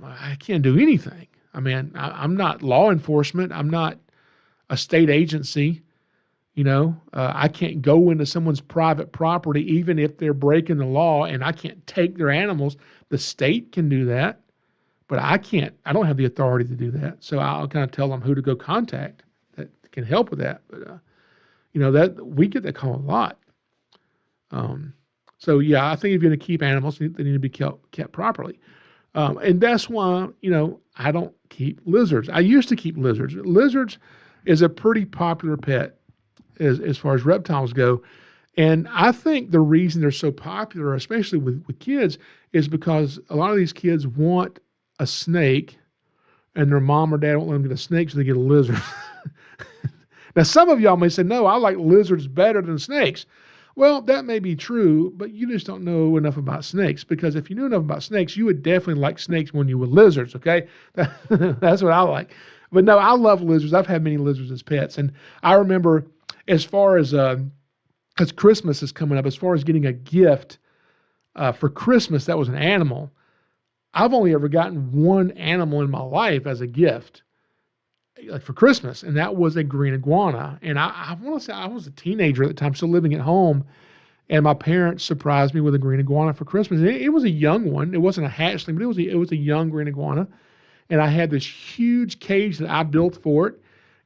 I can't do anything. I mean, I'm not law enforcement. I'm not a state agency. You know, I can't go into someone's private property, even if they're breaking the law, and I can't take their animals. The state can do that, but I can't. I don't have the authority to do that. So I'll kind of tell them who to go contact that can help with that. But you know, that we get that call a lot. So yeah, I think if you're going to keep animals, they need to be kept properly. And that's why, you know, I don't keep lizards. I used to keep lizards. Lizards is a pretty popular pet as far as reptiles go. And I think the reason they're so popular, especially with kids, is because a lot of these kids want a snake and their mom or dad won't let them get a snake, so they get a lizard. Now, some of y'all may say, no, I like lizards better than snakes. Well, that may be true, but you just don't know enough about snakes, because if you knew enough about snakes, you would definitely like snakes when you were lizards, okay? That's what I like. But no, I love lizards. I've had many lizards as pets. And I remember as far as Christmas is coming up, as far as getting a gift for Christmas that was an animal, I've only ever gotten one animal in my life as a gift, like for Christmas, and that was a green iguana. And I want to say I was a teenager at the time, still living at home, and my parents surprised me with a green iguana for Christmas. And it was a young one. It wasn't a hatchling, but it was a young green iguana. And I had this huge cage that I built for it,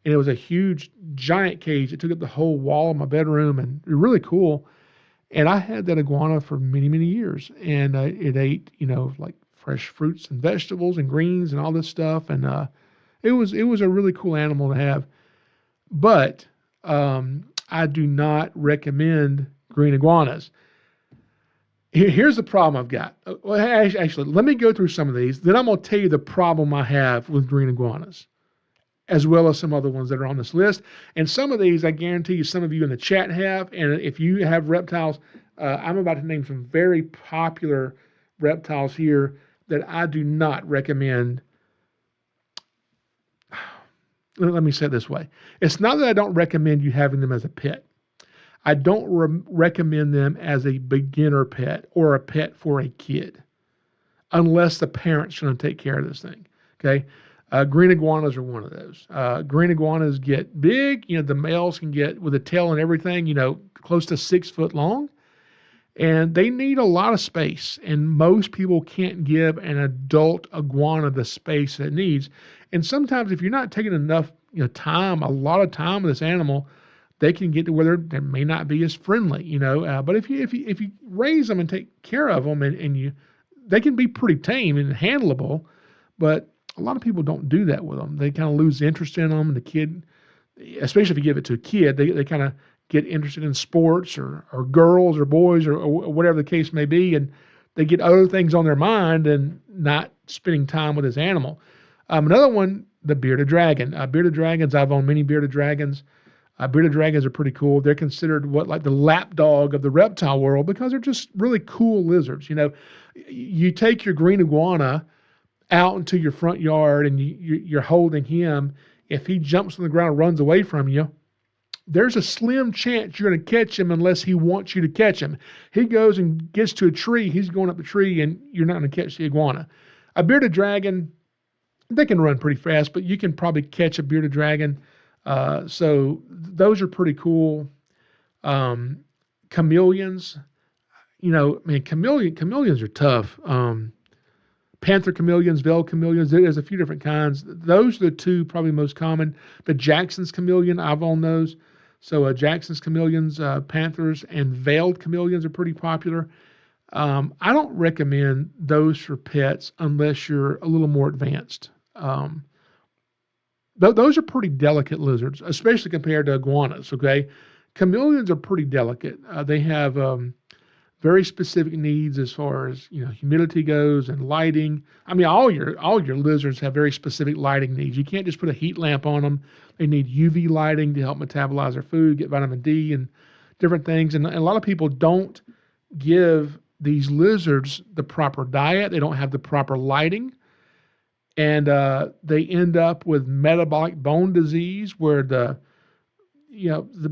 and it was a huge, giant cage. It took up the whole wall of my bedroom, and it was really cool. And I had that iguana for many, many years, and it ate, you know, like fresh fruits and vegetables and greens and all this stuff, and it was a really cool animal to have. But I do not recommend green iguanas. Here's the problem I've got. Well, actually, let me go through some of these. Then I'm going to tell you the problem I have with green iguanas, as well as some other ones that are on this list. And some of these, I guarantee you, some of you in the chat have. And if you have reptiles, I'm about to name some very popular reptiles here that I do not recommend. Let me say it this way. It's not that I don't recommend you having them as a pet. I don't recommend them as a beginner pet or a pet for a kid, unless the parent's going to take care of this thing. Okay. Green iguanas are one of those. Green iguanas get big. The males can get, with a tail and everything, close to 6 foot long. And they need a lot of space. And most people can't give an adult iguana the space that it needs. And sometimes if you're not taking enough time, a lot of time with this animal, they can get to where they may not be as friendly, But if you raise them and take care of them, they can be pretty tame and handleable. But a lot of people don't do that with them. They kind of lose interest in them. And the kid, especially if you give it to a kid, they kind of get interested in sports or girls or boys or whatever the case may be, and they get other things on their mind and not spending time with this animal. Another one, the bearded dragon. Bearded dragons, I've owned many bearded dragons. Bearded dragons are pretty cool. They're considered like the lapdog of the reptile world because they're just really cool lizards. You take your green iguana out into your front yard and you're holding him. If he jumps on the ground and runs away from you, there's a slim chance you're going to catch him unless he wants you to catch him. He goes and gets to a tree, he's going up the tree, and you're not going to catch the iguana. A bearded dragon, they can run pretty fast, but you can probably catch a bearded dragon. So those are pretty cool. Chameleons, chameleons are tough. Panther chameleons, veil chameleons, there's a few different kinds. Those are the two probably most common. The Jackson's chameleon, I've owned those. So Jackson's chameleons, panthers, and veiled chameleons are pretty popular. I don't recommend those for pets unless you're a little more advanced. Those are pretty delicate lizards, especially compared to iguanas, okay? Chameleons are pretty delicate. They have very specific needs as far as humidity goes and lighting. I mean, all your lizards have very specific lighting needs. You can't just put a heat lamp on them. They need UV lighting to help metabolize their food, get vitamin D and different things. And a lot of people don't give these lizards the proper diet. They don't have the proper lighting, and they end up with metabolic bone disease where the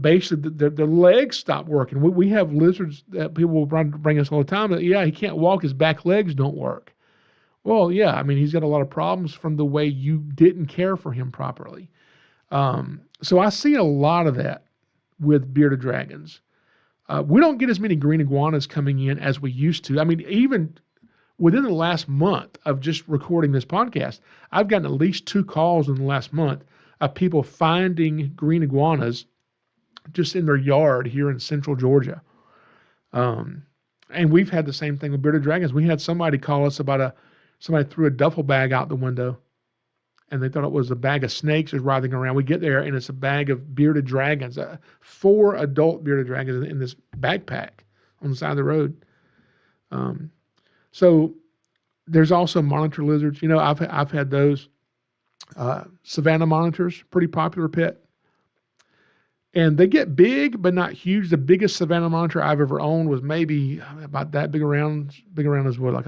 basically the legs stop working. We have lizards that people will bring us all the time that, he can't walk, his back legs don't work. Well, yeah, I mean, he's got a lot of problems from the way you didn't care for him properly. So I see a lot of that with bearded dragons. We don't get as many green iguanas coming in as we used to. I mean, even within the last month of just recording this podcast, I've gotten at least 2 calls in the last month of people finding green iguanas just in their yard here in central Georgia. And we've had the same thing with bearded dragons. We had somebody call us about somebody threw a duffel bag out the window and they thought it was a bag of snakes was writhing around. We get there and it's a bag of bearded dragons, 4 adult bearded dragons in this backpack on the side of the road. So there's also monitor lizards. I've had those. Savannah monitors, pretty popular pet. And they get big, but not huge. The biggest Savannah monitor I've ever owned was maybe about that big around. Big around as what, like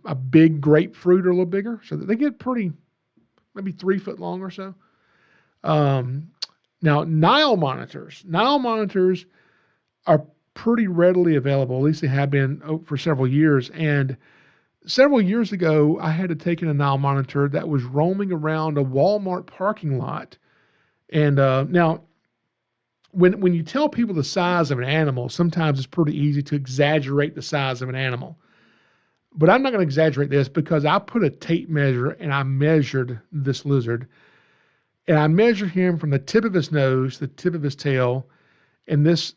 a big grapefruit or a little bigger. So they get pretty, maybe 3 foot long or so. Now, Nile monitors are pretty readily available. At least they have been for several years. And several years ago, I had to take in a Nile monitor that was roaming around a Walmart parking lot. And now, when you tell people the size of an animal, sometimes it's pretty easy to exaggerate the size of an animal. But I'm not going to exaggerate this because I put a tape measure and I measured this lizard. And I measured him from the tip of his nose to the tip of his tail. And this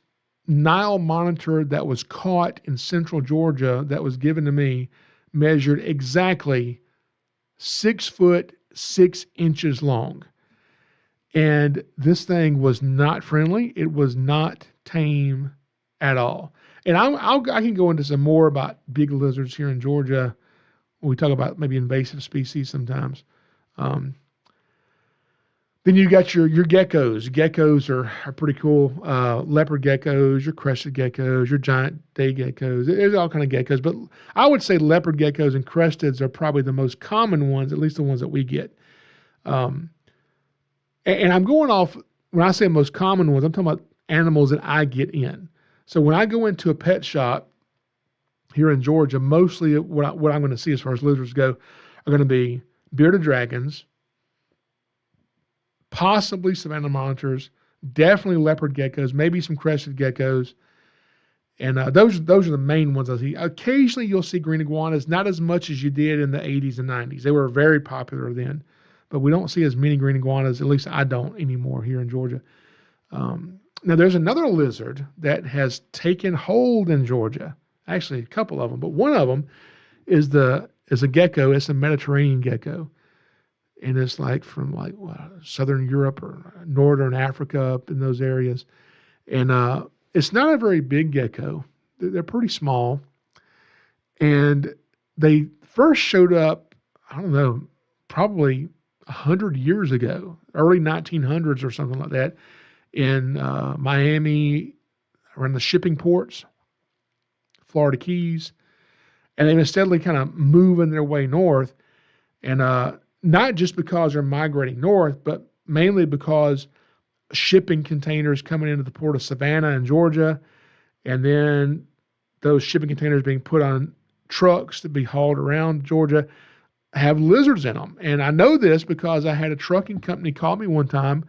Nile monitor that was caught in central Georgia that was given to me measured exactly 6 foot 6 inches long. And this thing was not friendly. It was not tame at all. And I can go into some more about big lizards here in Georgia when we talk about maybe invasive species sometimes. Then you got your geckos. Geckos are pretty cool. Leopard geckos, your crested geckos, your giant day geckos. There's all kind of geckos, but I would say leopard geckos and cresteds are probably the most common ones, at least the ones that we get. And I'm going off, when I say most common ones, I'm talking about animals that I get in. So when I go into a pet shop here in Georgia, mostly what I'm going to see as far as lizards go are going to be bearded dragons, possibly savanna monitors, definitely leopard geckos, maybe some crested geckos. And those are the main ones I see. Occasionally you'll see green iguanas, not as much as you did in the 80s and 90s. They were very popular then, but we don't see as many green iguanas, at least I don't anymore here in Georgia. Now there's another lizard that has taken hold in Georgia, actually a couple of them, but one of them is a gecko. It's a Mediterranean gecko. And it's like from Southern Europe or Northern Africa, up in those areas. And it's not a very big gecko. They're pretty small. And they first showed up, I don't know, probably 100 years ago, early 1900s or something like that, in Miami, around the shipping ports, Florida Keys. And they've been steadily kind of moving their way north. And not just because they're migrating north, but mainly because shipping containers coming into the port of Savannah in Georgia, and then those shipping containers being put on trucks to be hauled around Georgia have lizards in them. And I know this because I had a trucking company call me one time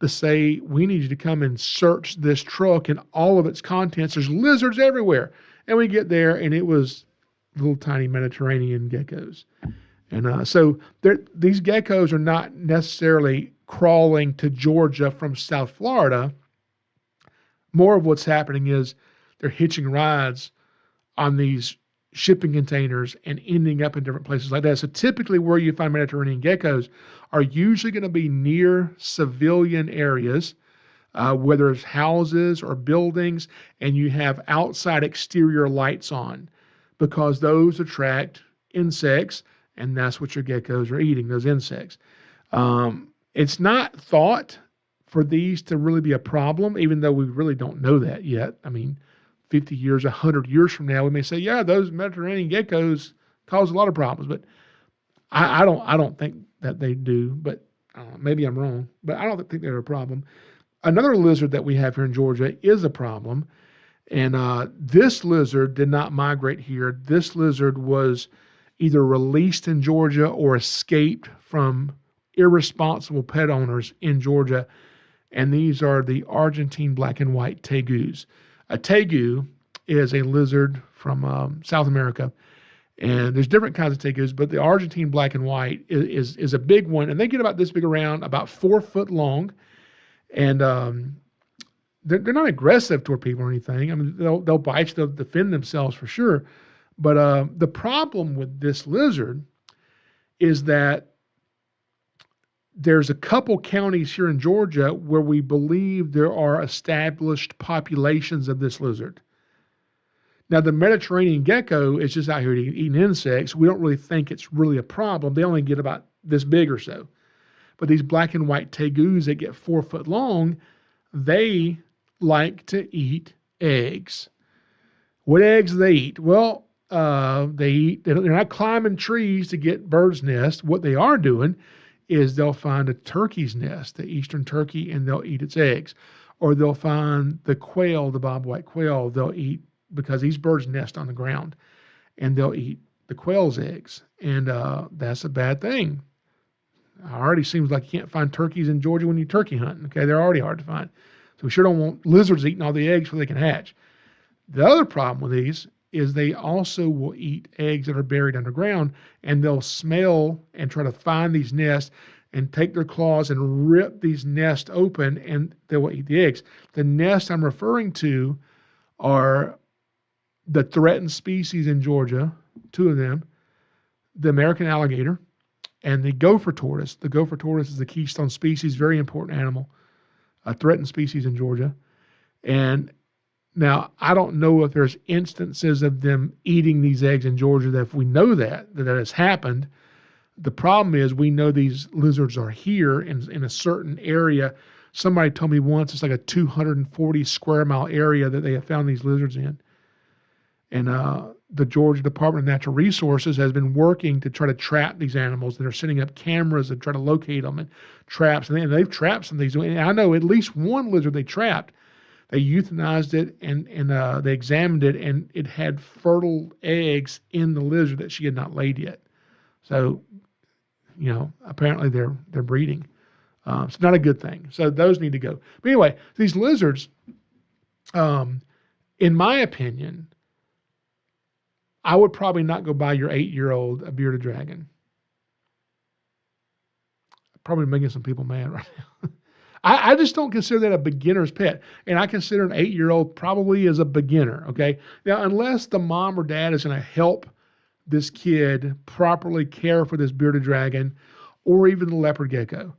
to say, we need you to come and search this truck and all of its contents. There's lizards everywhere. And we get there, and it was little tiny Mediterranean geckos. And so these geckos are not necessarily crawling to Georgia from South Florida. More of what's happening is they're hitching rides on these shipping containers and ending up in different places like that. So typically where you find Mediterranean geckos are usually going to be near civilian areas, whether it's houses or buildings, and you have outside exterior lights on, because those attract insects, and that's what your geckos are eating, those insects. It's not thought for these to really be a problem, even though we really don't know that yet. I mean, 50 years, 100 years from now, we may say, yeah, those Mediterranean geckos cause a lot of problems, but I don't think that they do, but maybe I'm wrong, but I don't think they're a problem. Another lizard that we have here in Georgia is a problem, and this lizard did not migrate here. This lizard was either released in Georgia or escaped from irresponsible pet owners in Georgia, and these are the Argentine black and white tegus. A tegu is a lizard from South America, and there's different kinds of tegus, but the Argentine black and white is a big one, and they get about this big around, about 4 foot long, and they're not aggressive toward people or anything. I mean, they'll bite you, they'll defend themselves for sure. But the problem with this lizard is that there's a couple counties here in Georgia where we believe there are established populations of this lizard. Now, the Mediterranean gecko is just out here eating insects. We don't really think it's really a problem. They only get about this big or so. But these black and white tegus that get 4 foot long, they like to eat eggs. What eggs do they eat? Well, they're not climbing trees to get birds' nests. What they are doing is they'll find a turkey's nest, the eastern turkey, and they'll eat its eggs. Or they'll find the quail, the bobwhite quail, they'll eat, because these birds nest on the ground, and they'll eat the quail's eggs. And that's a bad thing. It already seems like you can't find turkeys in Georgia when you're turkey hunting. Okay, they're already hard to find. So we sure don't want lizards eating all the eggs so they can hatch. The other problem with these is they also will eat eggs that are buried underground, and they'll smell and try to find these nests and take their claws and rip these nests open, and they will eat the eggs. The nests I'm referring to are the threatened species in Georgia, 2 of them, the American alligator and the gopher tortoise. The gopher tortoise is the keystone species, very important animal, a threatened species in Georgia. And now, I don't know if there's instances of them eating these eggs in Georgia, that if we know that has happened. The problem is we know these lizards are here in a certain area. Somebody told me once it's like a 240 square mile area that they have found these lizards in. And the Georgia Department of Natural Resources has been working to try to trap these animals. They're setting up cameras to try to locate them and traps. And they've trapped some of these. And I know at least one lizard they trapped They euthanized it and they examined it, and it had fertile eggs in the lizard that she had not laid yet. So, apparently they're breeding. It's not a good thing. So those need to go. But anyway, these lizards, in my opinion, I would probably not go buy your 8-year-old a bearded dragon. Probably making some people mad right now. I just don't consider that a beginner's pet. And I consider an 8-year-old probably as a beginner, okay? Now, unless the mom or dad is going to help this kid properly care for this bearded dragon or even the leopard gecko,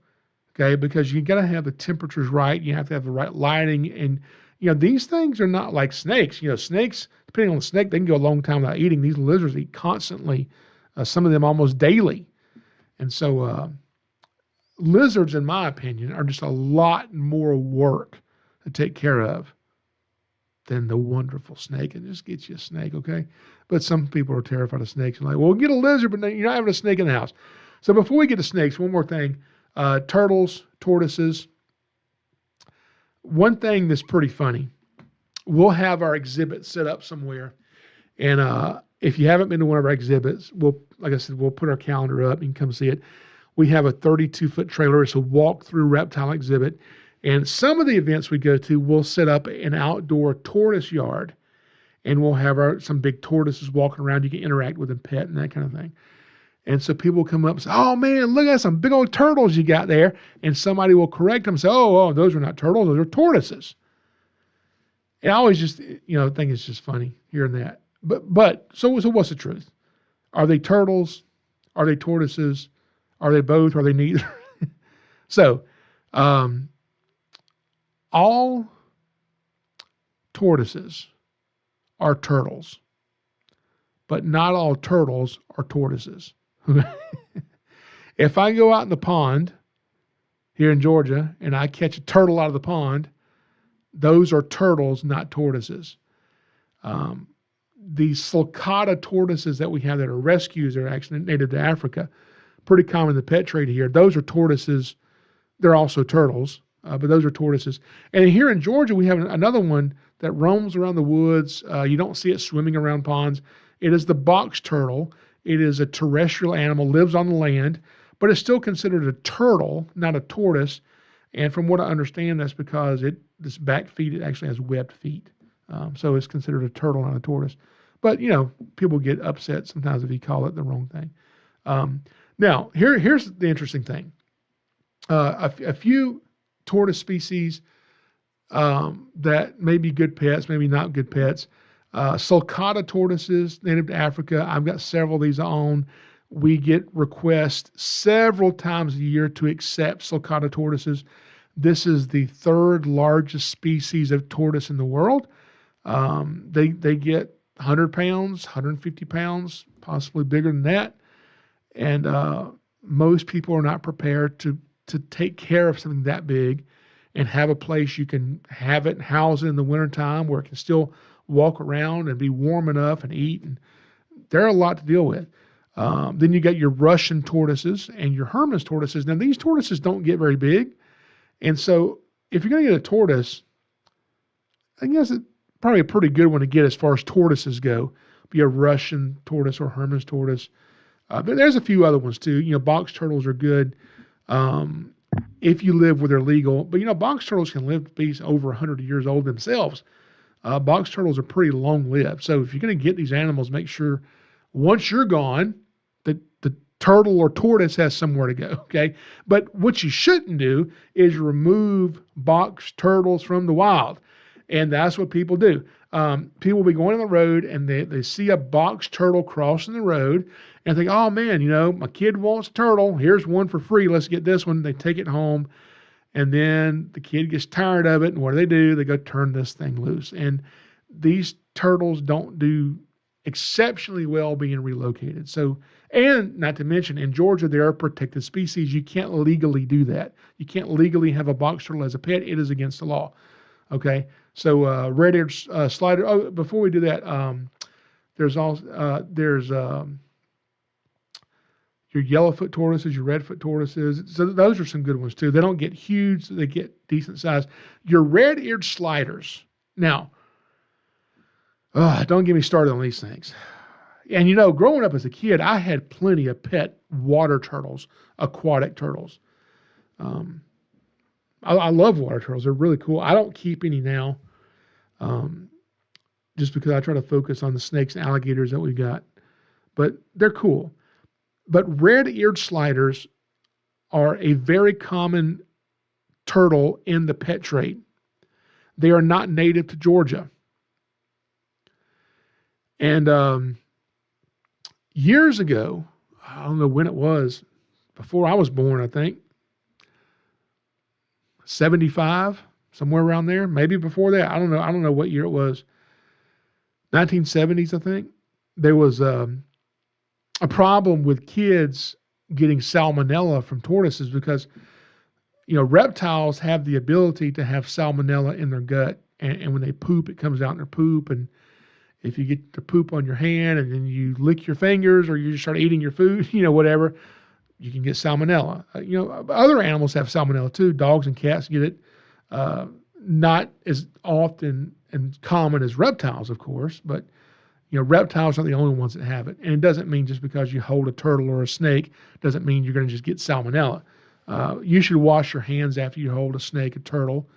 okay? Because you got to have the temperatures right. You have to have the right lighting. And, these things are not like snakes. Snakes, depending on the snake, they can go a long time without eating. These lizards eat constantly, some of them almost daily. And so, lizards, in my opinion, are just a lot more work to take care of than the wonderful snake. And just get you a snake, okay? But some people are terrified of snakes and like, well, get a lizard, but you're not having a snake in the house. So before we get to snakes, one more thing. Turtles, tortoises. One thing that's pretty funny, we'll have our exhibit set up somewhere. And if you haven't been to one of our exhibits, like I said, we'll put our calendar up. You can come see it. We have a 32-foot trailer. It's a walk-through reptile exhibit. And some of the events we go to, we'll set up an outdoor tortoise yard. And we'll have some big tortoises walking around. You can interact with them, pet, and that kind of thing. And so people come up and say, oh, man, look at some big old turtles you got there. And somebody will correct them and say, oh, those are not turtles. Those are tortoises. And I always just, think it's just funny hearing that. So what's the truth? Are they turtles? Are they tortoises? Are they both? Are they neither? So, all tortoises are turtles, but not all turtles are tortoises. If I go out in the pond here in Georgia and I catch a turtle out of the pond, those are turtles, not tortoises. The sulcata tortoises that we have that are rescues are actually native to Africa. Pretty common in the pet trade here. Those are tortoises. They're also turtles, but those are tortoises. And here in Georgia, we have another one that roams around the woods. You don't see it swimming around ponds. It is the box turtle. It is a terrestrial animal, lives on the land, but it's still considered a turtle, not a tortoise. And from what I understand, that's because this back feet, it actually has webbed feet. So it's considered a turtle, not a tortoise. But, people get upset sometimes if you call it the wrong thing. Now, here's the interesting thing. A few tortoise species that may be good pets, maybe not good pets. Sulcata tortoises, native to Africa. I've got several of these I own. We get requests several times a year to accept sulcata tortoises. This is the third largest species of tortoise in the world. They get 100 pounds, 150 pounds, possibly bigger than that. And most people are not prepared to take care of something that big and have a place you can have it and house it in the wintertime where it can still walk around and be warm enough and eat. And they're a lot to deal with. Then you got your Russian tortoises and your Herman's tortoises. Now, these tortoises don't get very big. And so if you're going to get a tortoise, I guess it's probably a pretty good one to get as far as tortoises go. Be a Russian tortoise or Herman's tortoise. But there's a few other ones too. Box turtles are good if you live where they're legal. But, box turtles can live to be over 100 years old themselves. Box turtles are pretty long-lived. So if you're going to get these animals, make sure once you're gone, the turtle or tortoise has somewhere to go, okay? But what you shouldn't do is remove box turtles from the wild. And that's what people do. People will be going on the road and they see a box turtle crossing the road and think, oh man, my kid wants a turtle. Here's one for free. Let's get this one. They take it home. And then the kid gets tired of it. And what do? They go turn this thing loose. And these turtles don't do exceptionally well being relocated. So, and not to mention in Georgia, they are a protected species. You can't legally do that. You can't legally have a box turtle as a pet. It is against the law. Okay. So, red-eared slider. Oh, before we do that, there's your yellowfoot tortoises, your redfoot tortoises. So those are some good ones too. They don't get huge. They get decent size. Your red-eared sliders. Now, don't get me started on these things. And you know, growing up as a kid, I had plenty of pet water turtles, aquatic turtles. I love water turtles. They're really cool. I don't keep any now, just because I try to focus on the snakes and alligators that we got. But they're cool. But red-eared sliders are a very common turtle in the pet trade. They are not native to Georgia. And years ago, I don't know when it was, before I was born, I think, 75, somewhere around there, maybe before that. I don't know. I don't know what year it was. 1970s, I think. There was a problem with kids getting salmonella from tortoises because, you know, reptiles have the ability to have salmonella in their gut. And when they poop, it comes out in their poop. And if you get the poop on your hand and then you lick your fingers or you just start eating your food, you know, whatever, you can get salmonella. You know, other animals have salmonella too. Dogs and cats get it. Not as often and common as reptiles, of course, but you know, reptiles are the only ones that have it. And it doesn't mean just because you hold a turtle or a snake doesn't mean you're going to just get salmonella. You should wash your hands after you hold a snake, a turtle,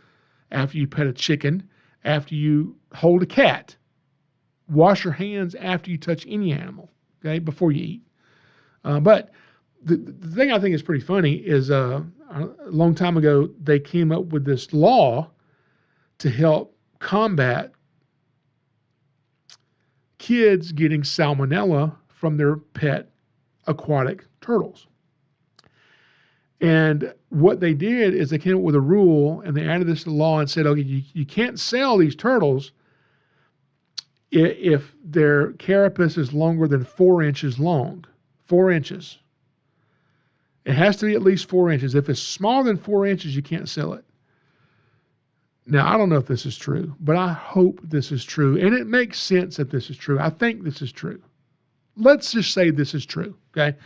after you pet a chicken, after you hold a cat. Wash your hands after you touch any animal, okay, before you eat. But the thing I think is pretty funny is a long time ago, they came up with this law to help combat kids getting salmonella from their pet aquatic turtles. And what they did is they came up with a rule and they added this to the law and said, okay, you can't sell these turtles if their carapace is longer than 4 inches long. 4 inches. It has to be at least 4 inches. If it's smaller than 4 inches, you can't sell it. Now, I don't know if this is true, but I hope this is true. And it makes sense that this is true. I think this is true. Let's just say this is true, okay?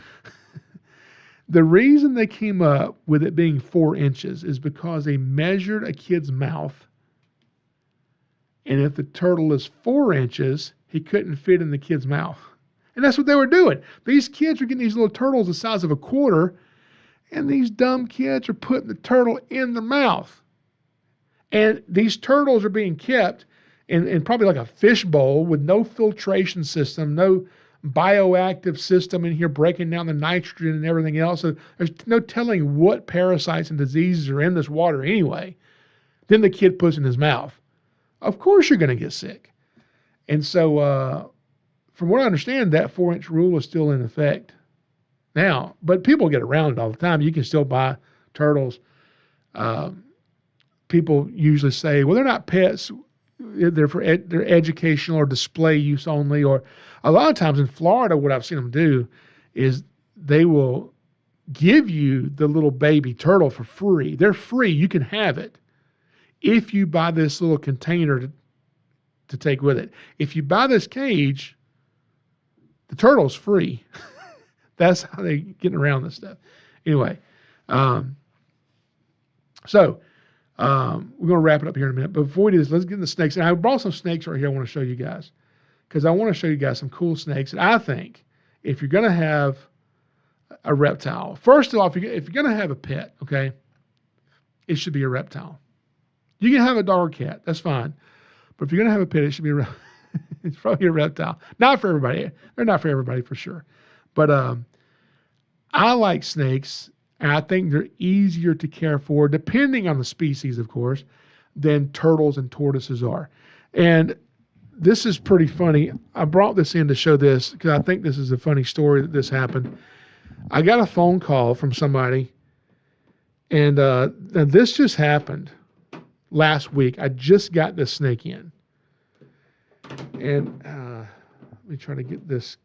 The reason they came up with it being 4 inches is because they measured a kid's mouth. And if the turtle is 4 inches, he couldn't fit in the kid's mouth. And that's what they were doing. These kids were getting these little turtles the size of a quarter, and these dumb kids are putting the turtle in their mouth. And these turtles are being kept in probably like a fish bowl with no filtration system, no bioactive system in here breaking down the nitrogen and everything else. So there's no telling what parasites and diseases are in this water anyway. Then the kid puts in his mouth. Of course you're going to get sick. And so from what I understand, that 4-inch rule is still in effect now. But people get around it all the time. You can still buy turtles. People usually say, well, they're not pets. They're educational or display use only. Or a lot of times in Florida, what I've seen them do is they will give you the little baby turtle for free. They're free. You can have it if you buy this little container to take with it. If you buy this cage, the turtle's free. That's how they're getting around this stuff. Anyway, so we're going to wrap it up here in a minute. But before we do this, let's get into the snakes. And I brought some snakes right here I want to show you guys because I want to show you guys some cool snakes that I think if you're going to have a reptile, first of all, if you're going to have a pet, okay, it should be a reptile. You can have a dog or cat. That's fine. But if you're going to have a pet, it should be it's probably a reptile. Not for everybody. They're not for everybody for sure. But I like snakes, and I think they're easier to care for, depending on the species, of course, than turtles and tortoises are. And this is pretty funny. I brought this in to show this because I think this is a funny story that this happened. I got a phone call from somebody, and this just happened last week. I just got this snake in. And let me try to get this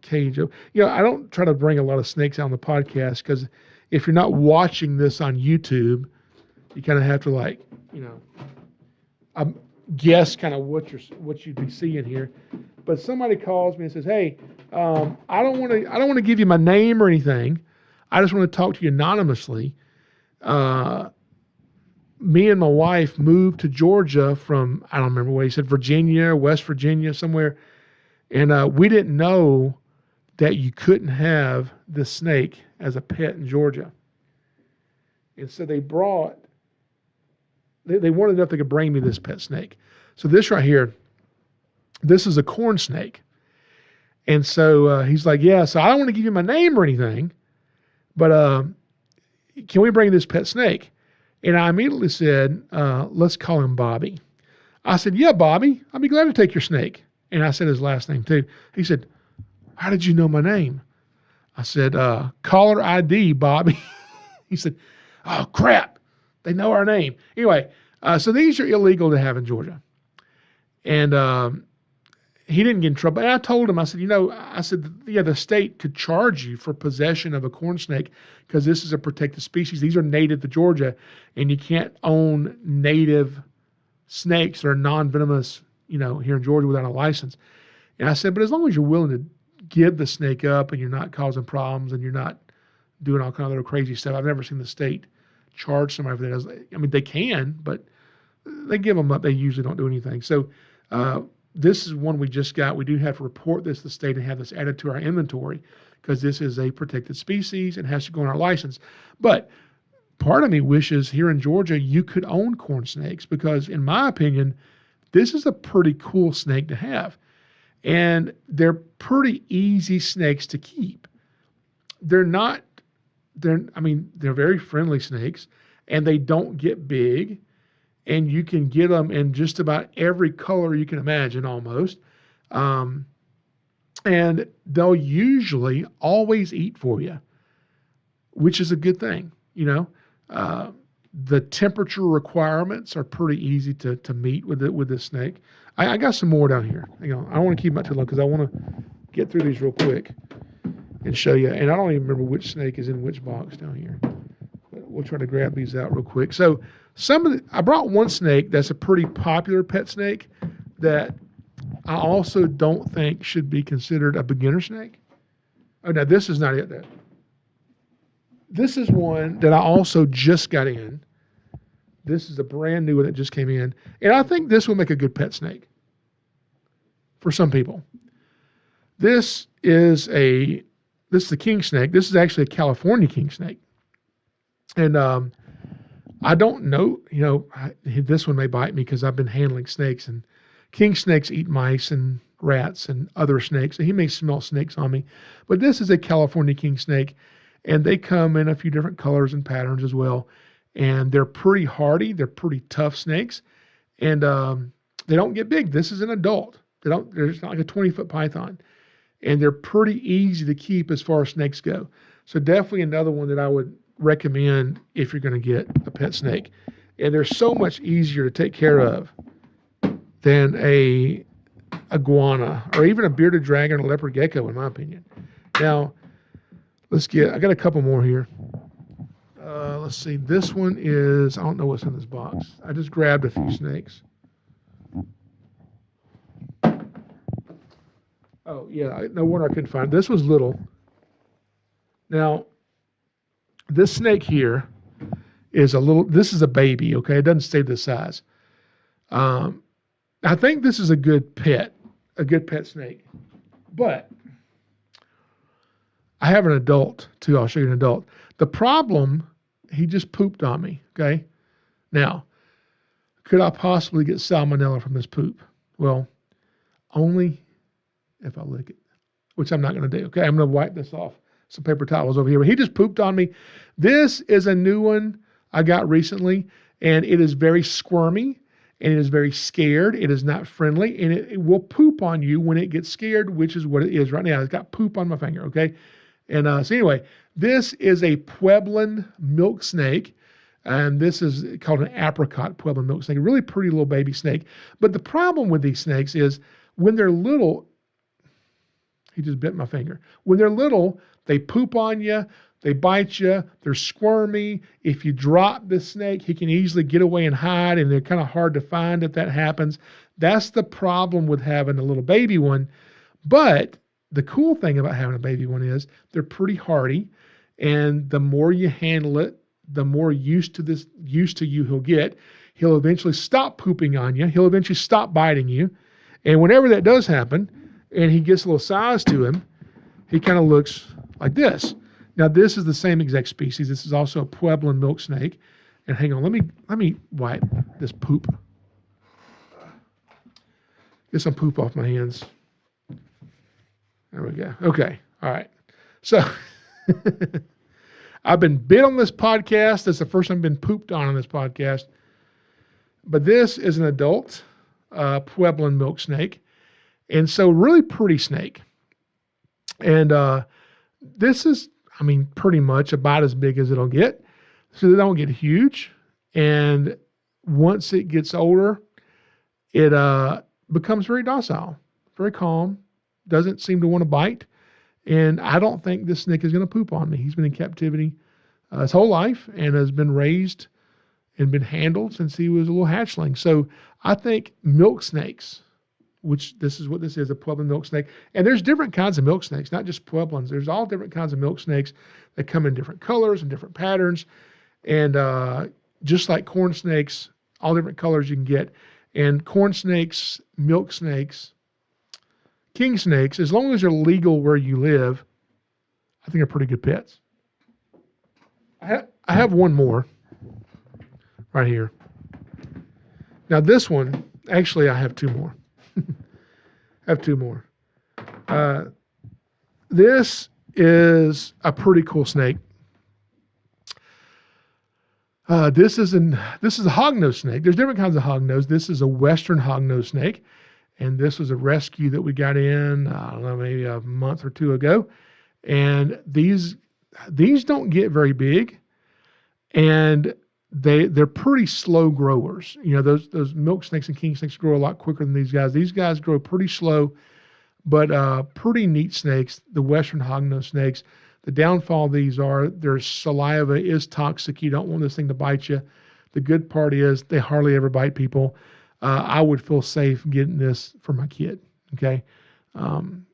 cage up. You know, I don't try to bring a lot of snakes out on the podcast because if you're not watching this on YouTube, you kind of have to like, you know, guess kind of what you'd be seeing here. But somebody calls me and says, "Hey, I don't want to give you my name or anything. I just want to talk to you anonymously. Me and my wife moved to Georgia from, I don't remember what he said, Virginia, West Virginia, somewhere. And we didn't know that you couldn't have this snake as a pet in Georgia. And so they wanted to know if they could bring me this pet snake. So this right here, this is a corn snake. And so he's like, yeah, so I don't want to give you my name or anything, but can we bring this pet snake? And I immediately said, let's call him Bobby. I said, yeah, Bobby, I'll be glad to take your snake. And I said his last name too. He said, how did you know my name? I said, caller ID, Bobby. He said, oh, crap. They know our name. Anyway, so these are illegal to have in Georgia. And he didn't get in trouble. And I told him, I said, the state could charge you for possession of a corn snake because this is a protected species. These are native to Georgia, and you can't own native snakes that are non-venomous, here in Georgia without a license. And I said, but as long as you're willing to give the snake up and you're not causing problems and you're not doing all kind of little crazy stuff. I've never seen the state charge somebody for that. I mean, they can, but they give them up. They usually don't do anything. So this is one we just got. We do have to report this to the state and have this added to our inventory because this is a protected species and has to go on our license. But part of me wishes here in Georgia you could own corn snakes because, in my opinion, this is a pretty cool snake to have. And they're pretty easy snakes to keep. They're very friendly snakes, and they don't get big, and you can get them in just about every color you can imagine almost. And they'll usually always eat for you, which is a good thing, The temperature requirements are pretty easy to meet with this snake. I got some more down here. Hang on. I don't want to keep them out too long because I want to get through these real quick and show you. And I don't even remember which snake is in which box down here. But we'll try to grab these out real quick. So I brought one snake that's a pretty popular pet snake that I also don't think should be considered a beginner snake. Oh, no, this is not it. This is one that I also just got in. This is a brand new one that just came in. And I think this will make a good pet snake for some people. This is the king snake. This is actually a California king snake. And I don't know, this one may bite me because I've been handling snakes, and king snakes eat mice and rats and other snakes. So he may smell snakes on me. But this is a California king snake, and they come in a few different colors and patterns as well. And they're pretty hardy. They're pretty tough snakes. And they don't get big. This is an adult. They're not like a 20-foot python. And they're pretty easy to keep as far as snakes go. So definitely another one that I would recommend if you're going to get a pet snake. And they're so much easier to take care of than a iguana or even a bearded dragon or leopard gecko, in my opinion. Now, I got a couple more here. Let's see. This one is, I don't know what's in this box. I just grabbed a few snakes. Oh, yeah. No wonder I couldn't find it. This was little. Now, this snake here is this is a baby, okay? It doesn't stay this size. I think this is a good pet snake. But I have an adult, too. I'll show you an adult. The problem, he just pooped on me, okay? Now, could I possibly get salmonella from this poop? Well, only if I lick it, which I'm not going to do, okay? I'm going to wipe this off. Some paper towels over here. But he just pooped on me. This is a new one I got recently, and it is very squirmy, and it is very scared. It is not friendly, and it will poop on you when it gets scared, which is what it is right now. It's got poop on my finger, okay? And so anyway, this is a Pueblan milk snake, and this is called an apricot Pueblan milk snake. A really pretty little baby snake. But the problem with these snakes is when they're little, he just bit my finger. When they're little, they poop on you. They bite you. They're squirmy. If you drop the snake, he can easily get away and hide, and they're kind of hard to find if that happens. That's the problem with having a little baby one. But the cool thing about having a baby one is they're pretty hardy, and the more you handle it, the more used to you he'll get. He'll eventually stop pooping on you. He'll eventually stop biting you. And whenever that does happen, and he gets a little size to him, he kind of looks like this. Now, this is the same exact species. This is also a Puebloan milk snake. And hang on, let me wipe this poop. Get some poop off my hands. There we go. Okay. All right. So I've been bit on this podcast. That's the first time I've been pooped on this podcast. But this is an adult Puebloan milk snake. And so really pretty snake. And this is, I mean, pretty much about as big as it'll get. So they don't get huge. And once it gets older, it becomes very docile, very calm, doesn't seem to want to bite. And I don't think this snake is going to poop on me. He's been in captivity his whole life and has been raised and been handled since he was a little hatchling. So I think milk snakes, which this is what this is, a Puebloan milk snake. And there's different kinds of milk snakes, not just Pueblans. There's all different kinds of milk snakes that come in different colors and different patterns. And just like corn snakes, all different colors you can get. And corn snakes, milk snakes, king snakes, as long as they're legal where you live, I think are pretty good pets. I have one more right here. Now this one, actually I have two more. This is a pretty cool snake. This is a hognose snake. There's different kinds of hognose. This is a western hognose snake. And this was a rescue that we got in, I don't know, maybe a month or two ago. And these don't get very big, and they're pretty slow growers. You know, those milk snakes and king snakes grow a lot quicker than these guys. These guys grow pretty slow, but pretty neat snakes. The western hognose snakes. The downfall of these are their saliva is toxic. You don't want this thing to bite you. The good part is they hardly ever bite people. I would feel safe getting this for my kid, okay? And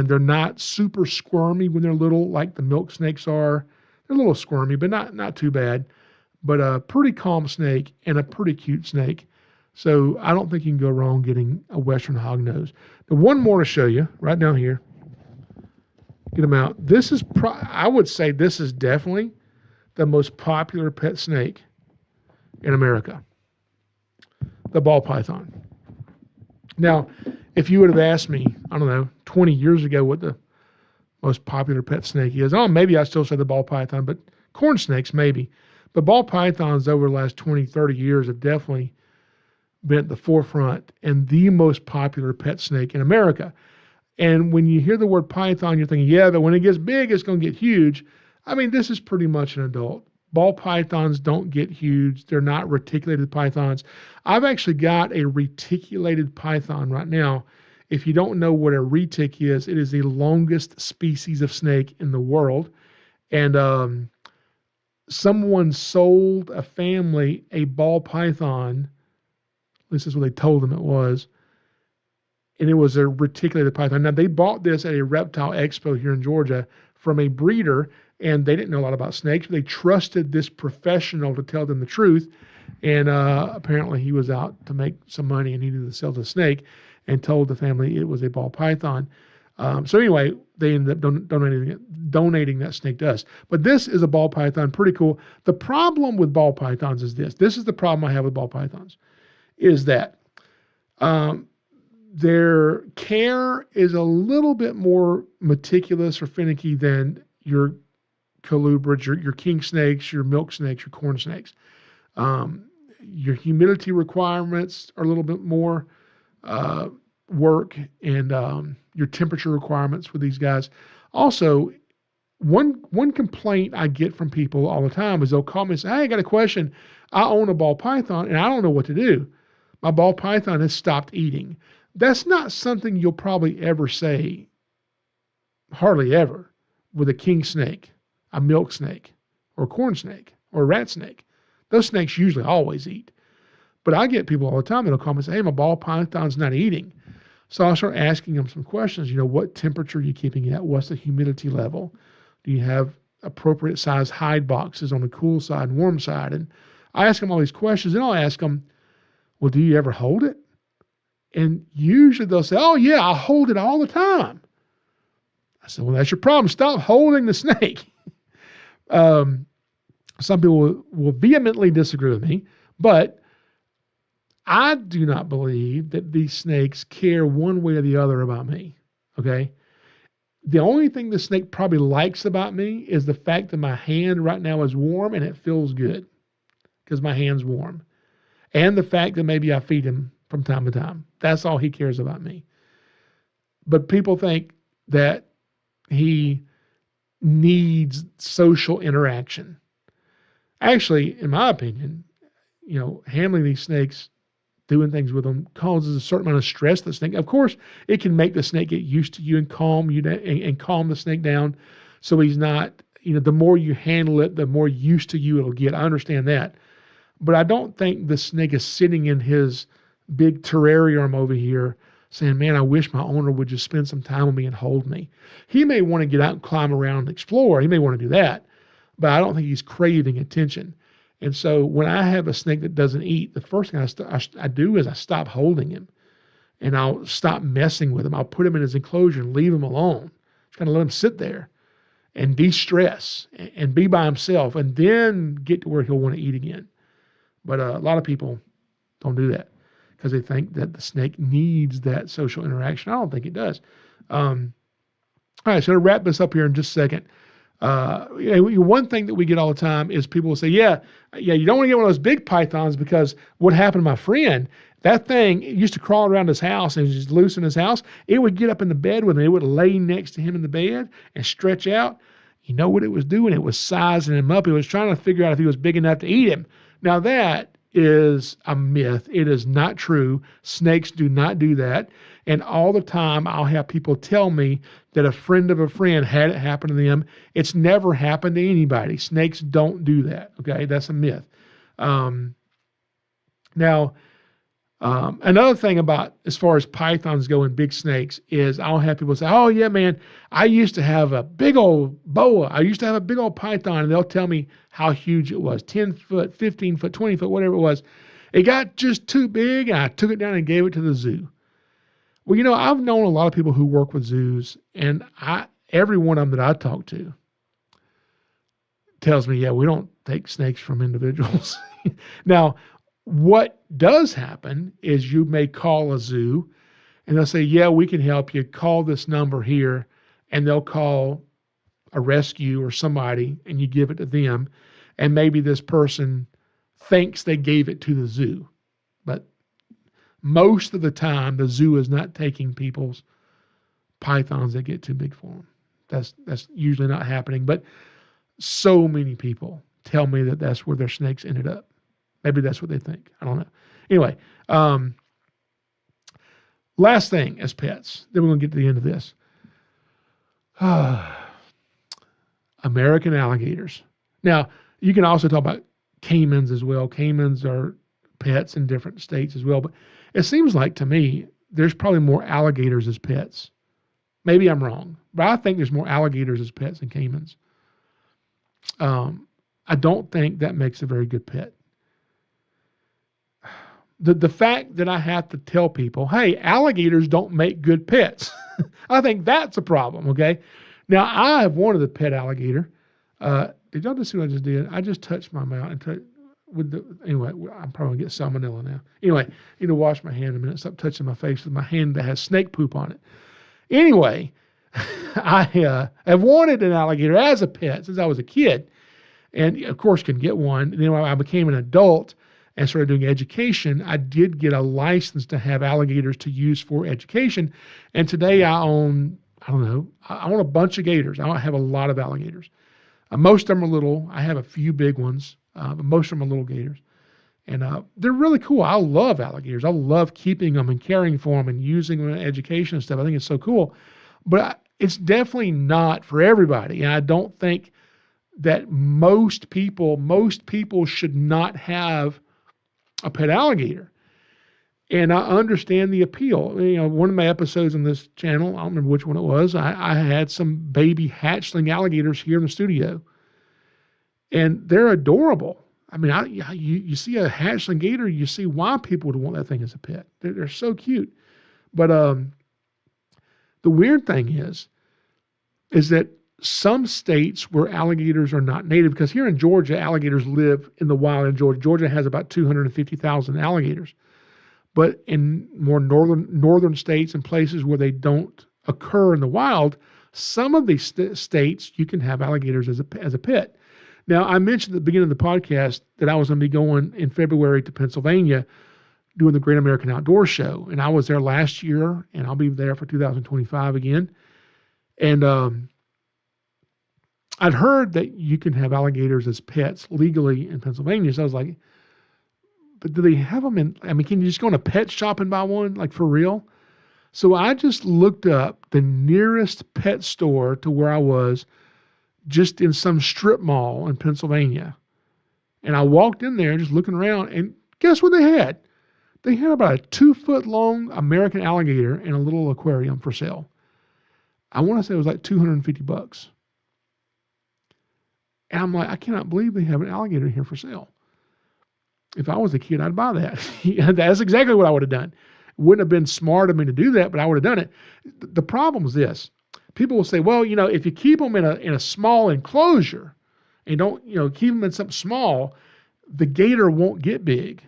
they're not super squirmy when they're little like the milk snakes are. They're a little squirmy, but not too bad. But a pretty calm snake and a pretty cute snake. So I don't think you can go wrong getting a western hognose. Now, one more to show you right down here. Get them out. This is, I would say this is definitely the most popular pet snake in America. The ball python. Now, if you would have asked me, I don't know, 20 years ago what the most popular pet snake is, maybe I still say the ball python, but corn snakes maybe. But ball pythons over the last 20, 30 years have definitely been at the forefront and the most popular pet snake in America. And when you hear the word python, you're thinking, yeah, but when it gets big, it's going to get huge. I mean, this is pretty much an adult. Ball pythons don't get huge. They're not reticulated pythons. I've actually got a reticulated python right now. If you don't know what a retic is, it is the longest species of snake in the world. And someone sold a family a ball python. This is what they told them it was. And it was a reticulated python. Now, they bought this at a reptile expo here in Georgia from a breeder, and they didn't know a lot about snakes. They trusted this professional to tell them the truth. And apparently he was out to make some money and needed to sell the snake and told the family it was a ball python. So anyway, they ended up donating that snake to us. But this is a ball python, pretty cool. The problem with ball pythons is this. This is the problem I have with ball pythons, is that their care is a little bit more meticulous or finicky than your colubrids, your king snakes, your milk snakes, your corn snakes. Your humidity requirements are a little bit more work, and your temperature requirements with these guys. Also, one complaint I get from people all the time is they'll call me and say, hey, I got a question. I own a ball python and I don't know what to do. My ball python has stopped eating. That's not something you'll probably ever say, hardly ever, with a king snake. a milk snake or a corn snake or a rat snake. Those snakes usually always eat. But I get people all the time that'll call me and say, hey, my ball python's not eating. So I'll start asking them some questions. What temperature are you keeping it at? What's the humidity level? Do you have appropriate size hide boxes on the cool side and warm side? And I ask them all these questions. And I'll ask them, well, do you ever hold it? And usually they'll say, oh, yeah, I hold it all the time. I said, well, that's your problem. Stop holding the snake. Some people will vehemently disagree with me, but I do not believe that these snakes care one way or the other about me, okay? The only thing the snake probably likes about me is the fact that my hand right now is warm and it feels good because my hand's warm. And the fact that maybe I feed him from time to time. That's all he cares about me. But people think that he needs social interaction. Actually, in my opinion, handling these snakes, doing things with them causes a certain amount of stress to the snake. Of course, it can make the snake get used to you and calm you and calm the snake down. So he's not, the more you handle it, the more used to you it'll get. I understand that. But I don't think the snake is sitting in his big terrarium over here saying, man, I wish my owner would just spend some time with me and hold me. He may want to get out and climb around and explore. He may want to do that. But I don't think he's craving attention. And so when I have a snake that doesn't eat, the first thing I do is I stop holding him and I'll stop messing with him. I'll put him in his enclosure and leave him alone. Just kind of let him sit there and de-stress and be by himself and then get to where he'll want to eat again. But a lot of people don't do that because they think that the snake needs that social interaction. I don't think it does. All right, so to wrap this up here in just a second. One thing that we get all the time is people will say, yeah, you don't want to get one of those big pythons because what happened to my friend, that thing used to crawl around his house and it was just loose in his house. It would get up in the bed with him. It would lay next to him in the bed and stretch out. You know what it was doing? It was sizing him up. It was trying to figure out if he was big enough to eat him. Now that is a myth. It is not true. Snakes do not do that. And all the time I'll have people tell me that a friend of a friend had it happen to them. It's never happened to anybody. Snakes don't do that. Okay. That's a myth. Another thing about as far as pythons go and big snakes is I'll have people say, oh yeah, man, I used to have a big old boa. I used to have a big old python. And they'll tell me how huge it was, 10 foot, 15 foot, 20 foot, whatever it was. It got just too big and I took it down and gave it to the zoo. Well, I've known a lot of people who work with zoos, and every one of them that I talk to tells me, yeah, we don't take snakes from individuals. Now, what does happen is you may call a zoo, and they'll say, yeah, we can help you. Call this number here, and they'll call a rescue or somebody, and you give it to them, and maybe this person thinks they gave it to the zoo, but most of the time, the zoo is not taking people's pythons that get too big for them. That's usually not happening. But so many people tell me that that's where their snakes ended up. Maybe that's what they think. I don't know. Anyway, last thing as pets. Then we're going to get to the end of this. American alligators. Now, you can also talk about caimans as well. Caimans are pets in different states as well. But it seems like to me, there's probably more alligators as pets. Maybe I'm wrong, but I think there's more alligators as pets than caimans. I don't think that makes a very good pet. The fact that I have to tell people, hey, alligators don't make good pets. I think that's a problem, okay? Now, I have wanted to pet alligator. Did y'all just see what I just did? I just touched my mouth and anyway, I'm probably going to get salmonella now. Anyway, I need to wash my hand in a minute. Stop touching my face with my hand that has snake poop on it. Anyway, I have wanted an alligator as a pet since I was a kid. And, of course, can get one. And then when I became an adult and started doing education, I did get a license to have alligators to use for education. And today I own, I own a bunch of gators. I have a lot of alligators. Most of them are little. I have a few big ones. But most of them are little gators. And they're really cool. I love alligators. I love keeping them and caring for them and using them in education and stuff. I think it's so cool. But it's definitely not for everybody. And I don't think that most people should not have a pet alligator. And I understand the appeal. You know, one of my episodes on this channel, I don't remember which one it was, I had some baby hatchling alligators here in the studio. And they're adorable. I mean, you see a hatchling gator, you see why people would want that thing as a pet. They're so cute. But the weird thing is that some states where alligators are not native, because here in Georgia, alligators live in the wild in Georgia. Georgia has about 250,000 alligators. But in more northern states and places where they don't occur in the wild, some of these states you can have alligators as a pet. Now, I mentioned at the beginning of the podcast that I was going to be going in February to Pennsylvania doing the Great American Outdoor Show. And I was there last year, and I'll be there for 2025 again. And I'd heard that you can have alligators as pets legally in Pennsylvania. So I was like, but do they have them in, I mean, can you just go in a pet shop and buy one, like for real? So I just looked up the nearest pet store to where I was, just in some strip mall in Pennsylvania. And I walked in there just looking around, and guess what they had? They had about a 2-foot long American alligator in a little aquarium for sale. I want to say it was like $250. And I'm like, I cannot believe they have an alligator here for sale. If I was a kid, I'd buy that. That's exactly what I would have done. It wouldn't have been smart of me to do that, but I would have done it. The problem is this. People will say, well, you know, if you keep them in a small enclosure and don't, you know, keep them in something small, the gator won't get big.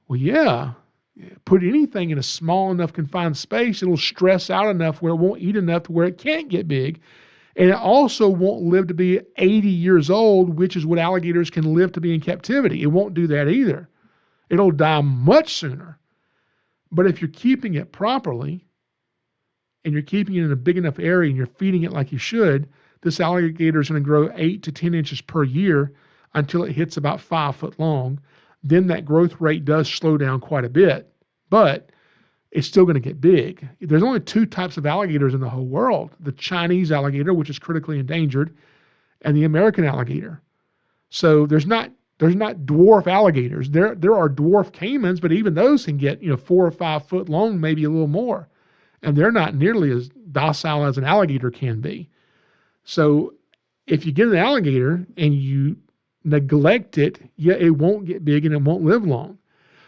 Well, yeah. Put anything in a small enough confined space, it'll stress out enough where it won't eat enough to where it can't get big. And it also won't live to be 80 years old, which is what alligators can live to be in captivity. It won't do that either. It'll die much sooner. But if you're keeping it properly, and you're keeping it in a big enough area and you're feeding it like you should, this alligator is going to grow 8 to 10 inches per year until it hits about 5 foot long. Then that growth rate does slow down quite a bit, but it's still going to get big. There's only 2 types of alligators in the whole world: the Chinese alligator, which is critically endangered, and the American alligator. So there's not dwarf alligators. There are dwarf caimans, but even those can get, 4 or 5 foot long, maybe a little more. And they're not nearly as docile as an alligator can be. So if you get an alligator and you neglect it, yeah, it won't get big and it won't live long.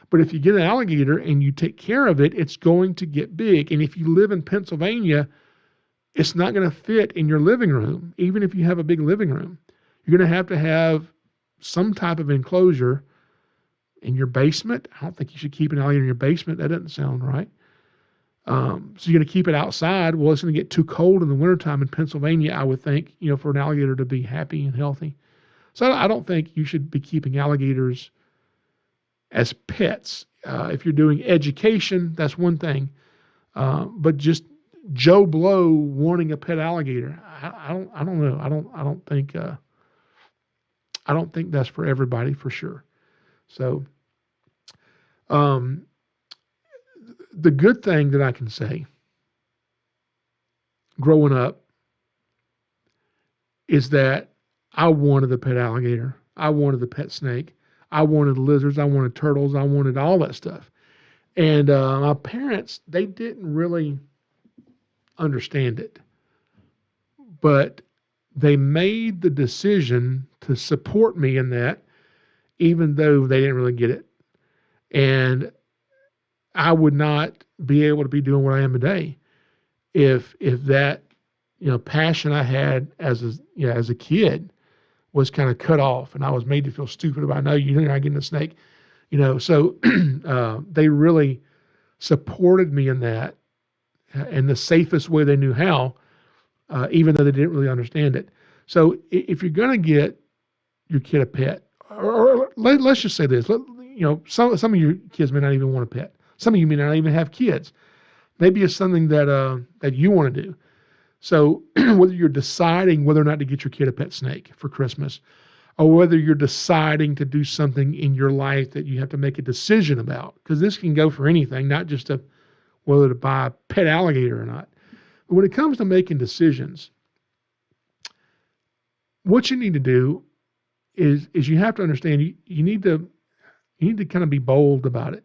But if you get an alligator and you take care of it, it's going to get big. And if you live in Pennsylvania, it's not going to fit in your living room, even if you have a big living room. You're going to have some type of enclosure in your basement. I don't think you should keep an alligator in your basement. That doesn't sound right. So you're going to keep it outside. Well, it's going to get too cold in the wintertime in Pennsylvania, I would think, for an alligator to be happy and healthy. So I don't think you should be keeping alligators as pets. If you're doing education, that's one thing. But just Joe Blow wanting a pet alligator, I don't know. I don't think that's for everybody for sure. So, the good thing that I can say growing up is that I wanted a pet alligator. I wanted a pet snake. I wanted lizards. I wanted turtles. I wanted all that stuff. And my parents, they didn't really understand it. But they made the decision to support me in that, even though they didn't really get it. And I would not be able to be doing what I am today if that, passion I had as a kid was kind of cut off, and I was made to feel stupid about, no, you're not getting a snake, So they really supported me in that, in the safest way they knew how, even though they didn't really understand it. So if you're going to get your kid a pet, or let's just say this, some of your kids may not even want a pet. Some of you may not even have kids. Maybe it's something that you want to do. So whether you're deciding whether or not to get your kid a pet snake for Christmas, or whether you're deciding to do something in your life that you have to make a decision about, because this can go for anything, not just whether to buy a pet alligator or not. But when it comes to making decisions, what you need to do is you have to understand you need to kind of be bold about it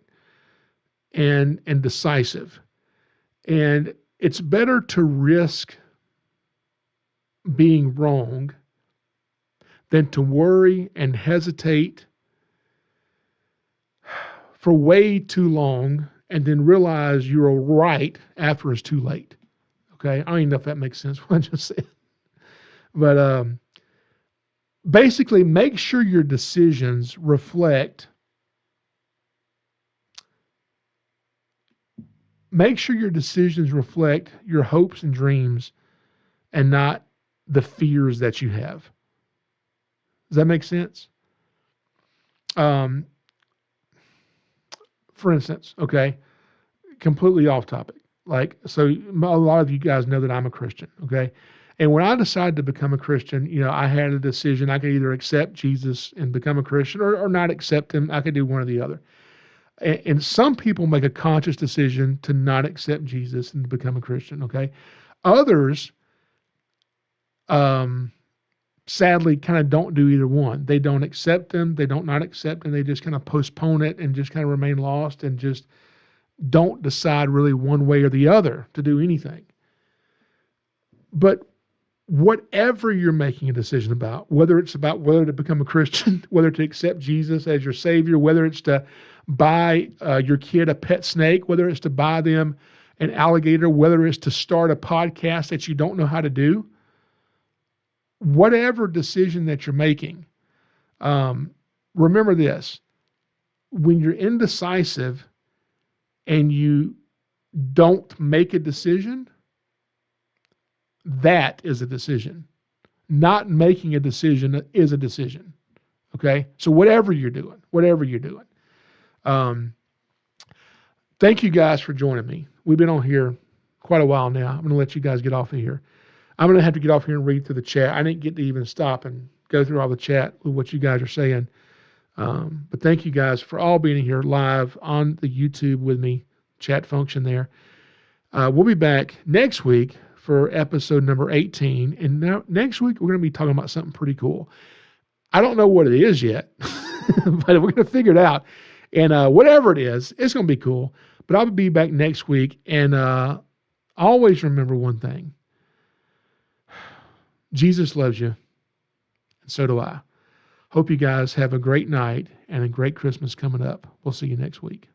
and decisive. And it's better to risk being wrong than to worry and hesitate for way too long and then realize you're right after it's too late. Okay? I don't even know if that makes sense what I just said. But basically, make sure your decisions reflect your hopes and dreams and not the fears that you have. Does that make sense? For instance, okay, completely off topic. Like, so a lot of you guys know that I'm a Christian, okay? And when I decided to become a Christian, I had a decision. I could either accept Jesus and become a Christian or not accept him. I could do one or the other. And some people make a conscious decision to not accept Jesus and to become a Christian, okay? Others, sadly, kind of don't do either one. They don't accept him. They don't not accept him. They just kind of postpone it and just kind of remain lost and just don't decide really one way or the other to do anything. But whatever you're making a decision about whether to become a Christian, whether to accept Jesus as your Savior, whether it's to buy your kid a pet snake, whether it's to buy them an alligator, whether it's to start a podcast that you don't know how to do, whatever decision that you're making, remember this: when you're indecisive and you don't make a decision, that is a decision. Not making a decision is a decision. Okay? So whatever you're doing. Thank you guys for joining me. We've been on here quite a while now. I'm going to let you guys get off of here. I'm going to have to get off here and read through the chat. I didn't get to even stop and go through all the chat with what you guys are saying. But thank you guys for all being here live on the YouTube with me, chat function there. We'll be back next week for episode number 18. And now next week, we're going to be talking about something pretty cool. I don't know what it is yet, but we're going to figure it out. And whatever it is, it's going to be cool. But I'll be back next week. And always remember one thing. Jesus loves you, and so do I. Hope you guys have a great night and a great Christmas coming up. We'll see you next week.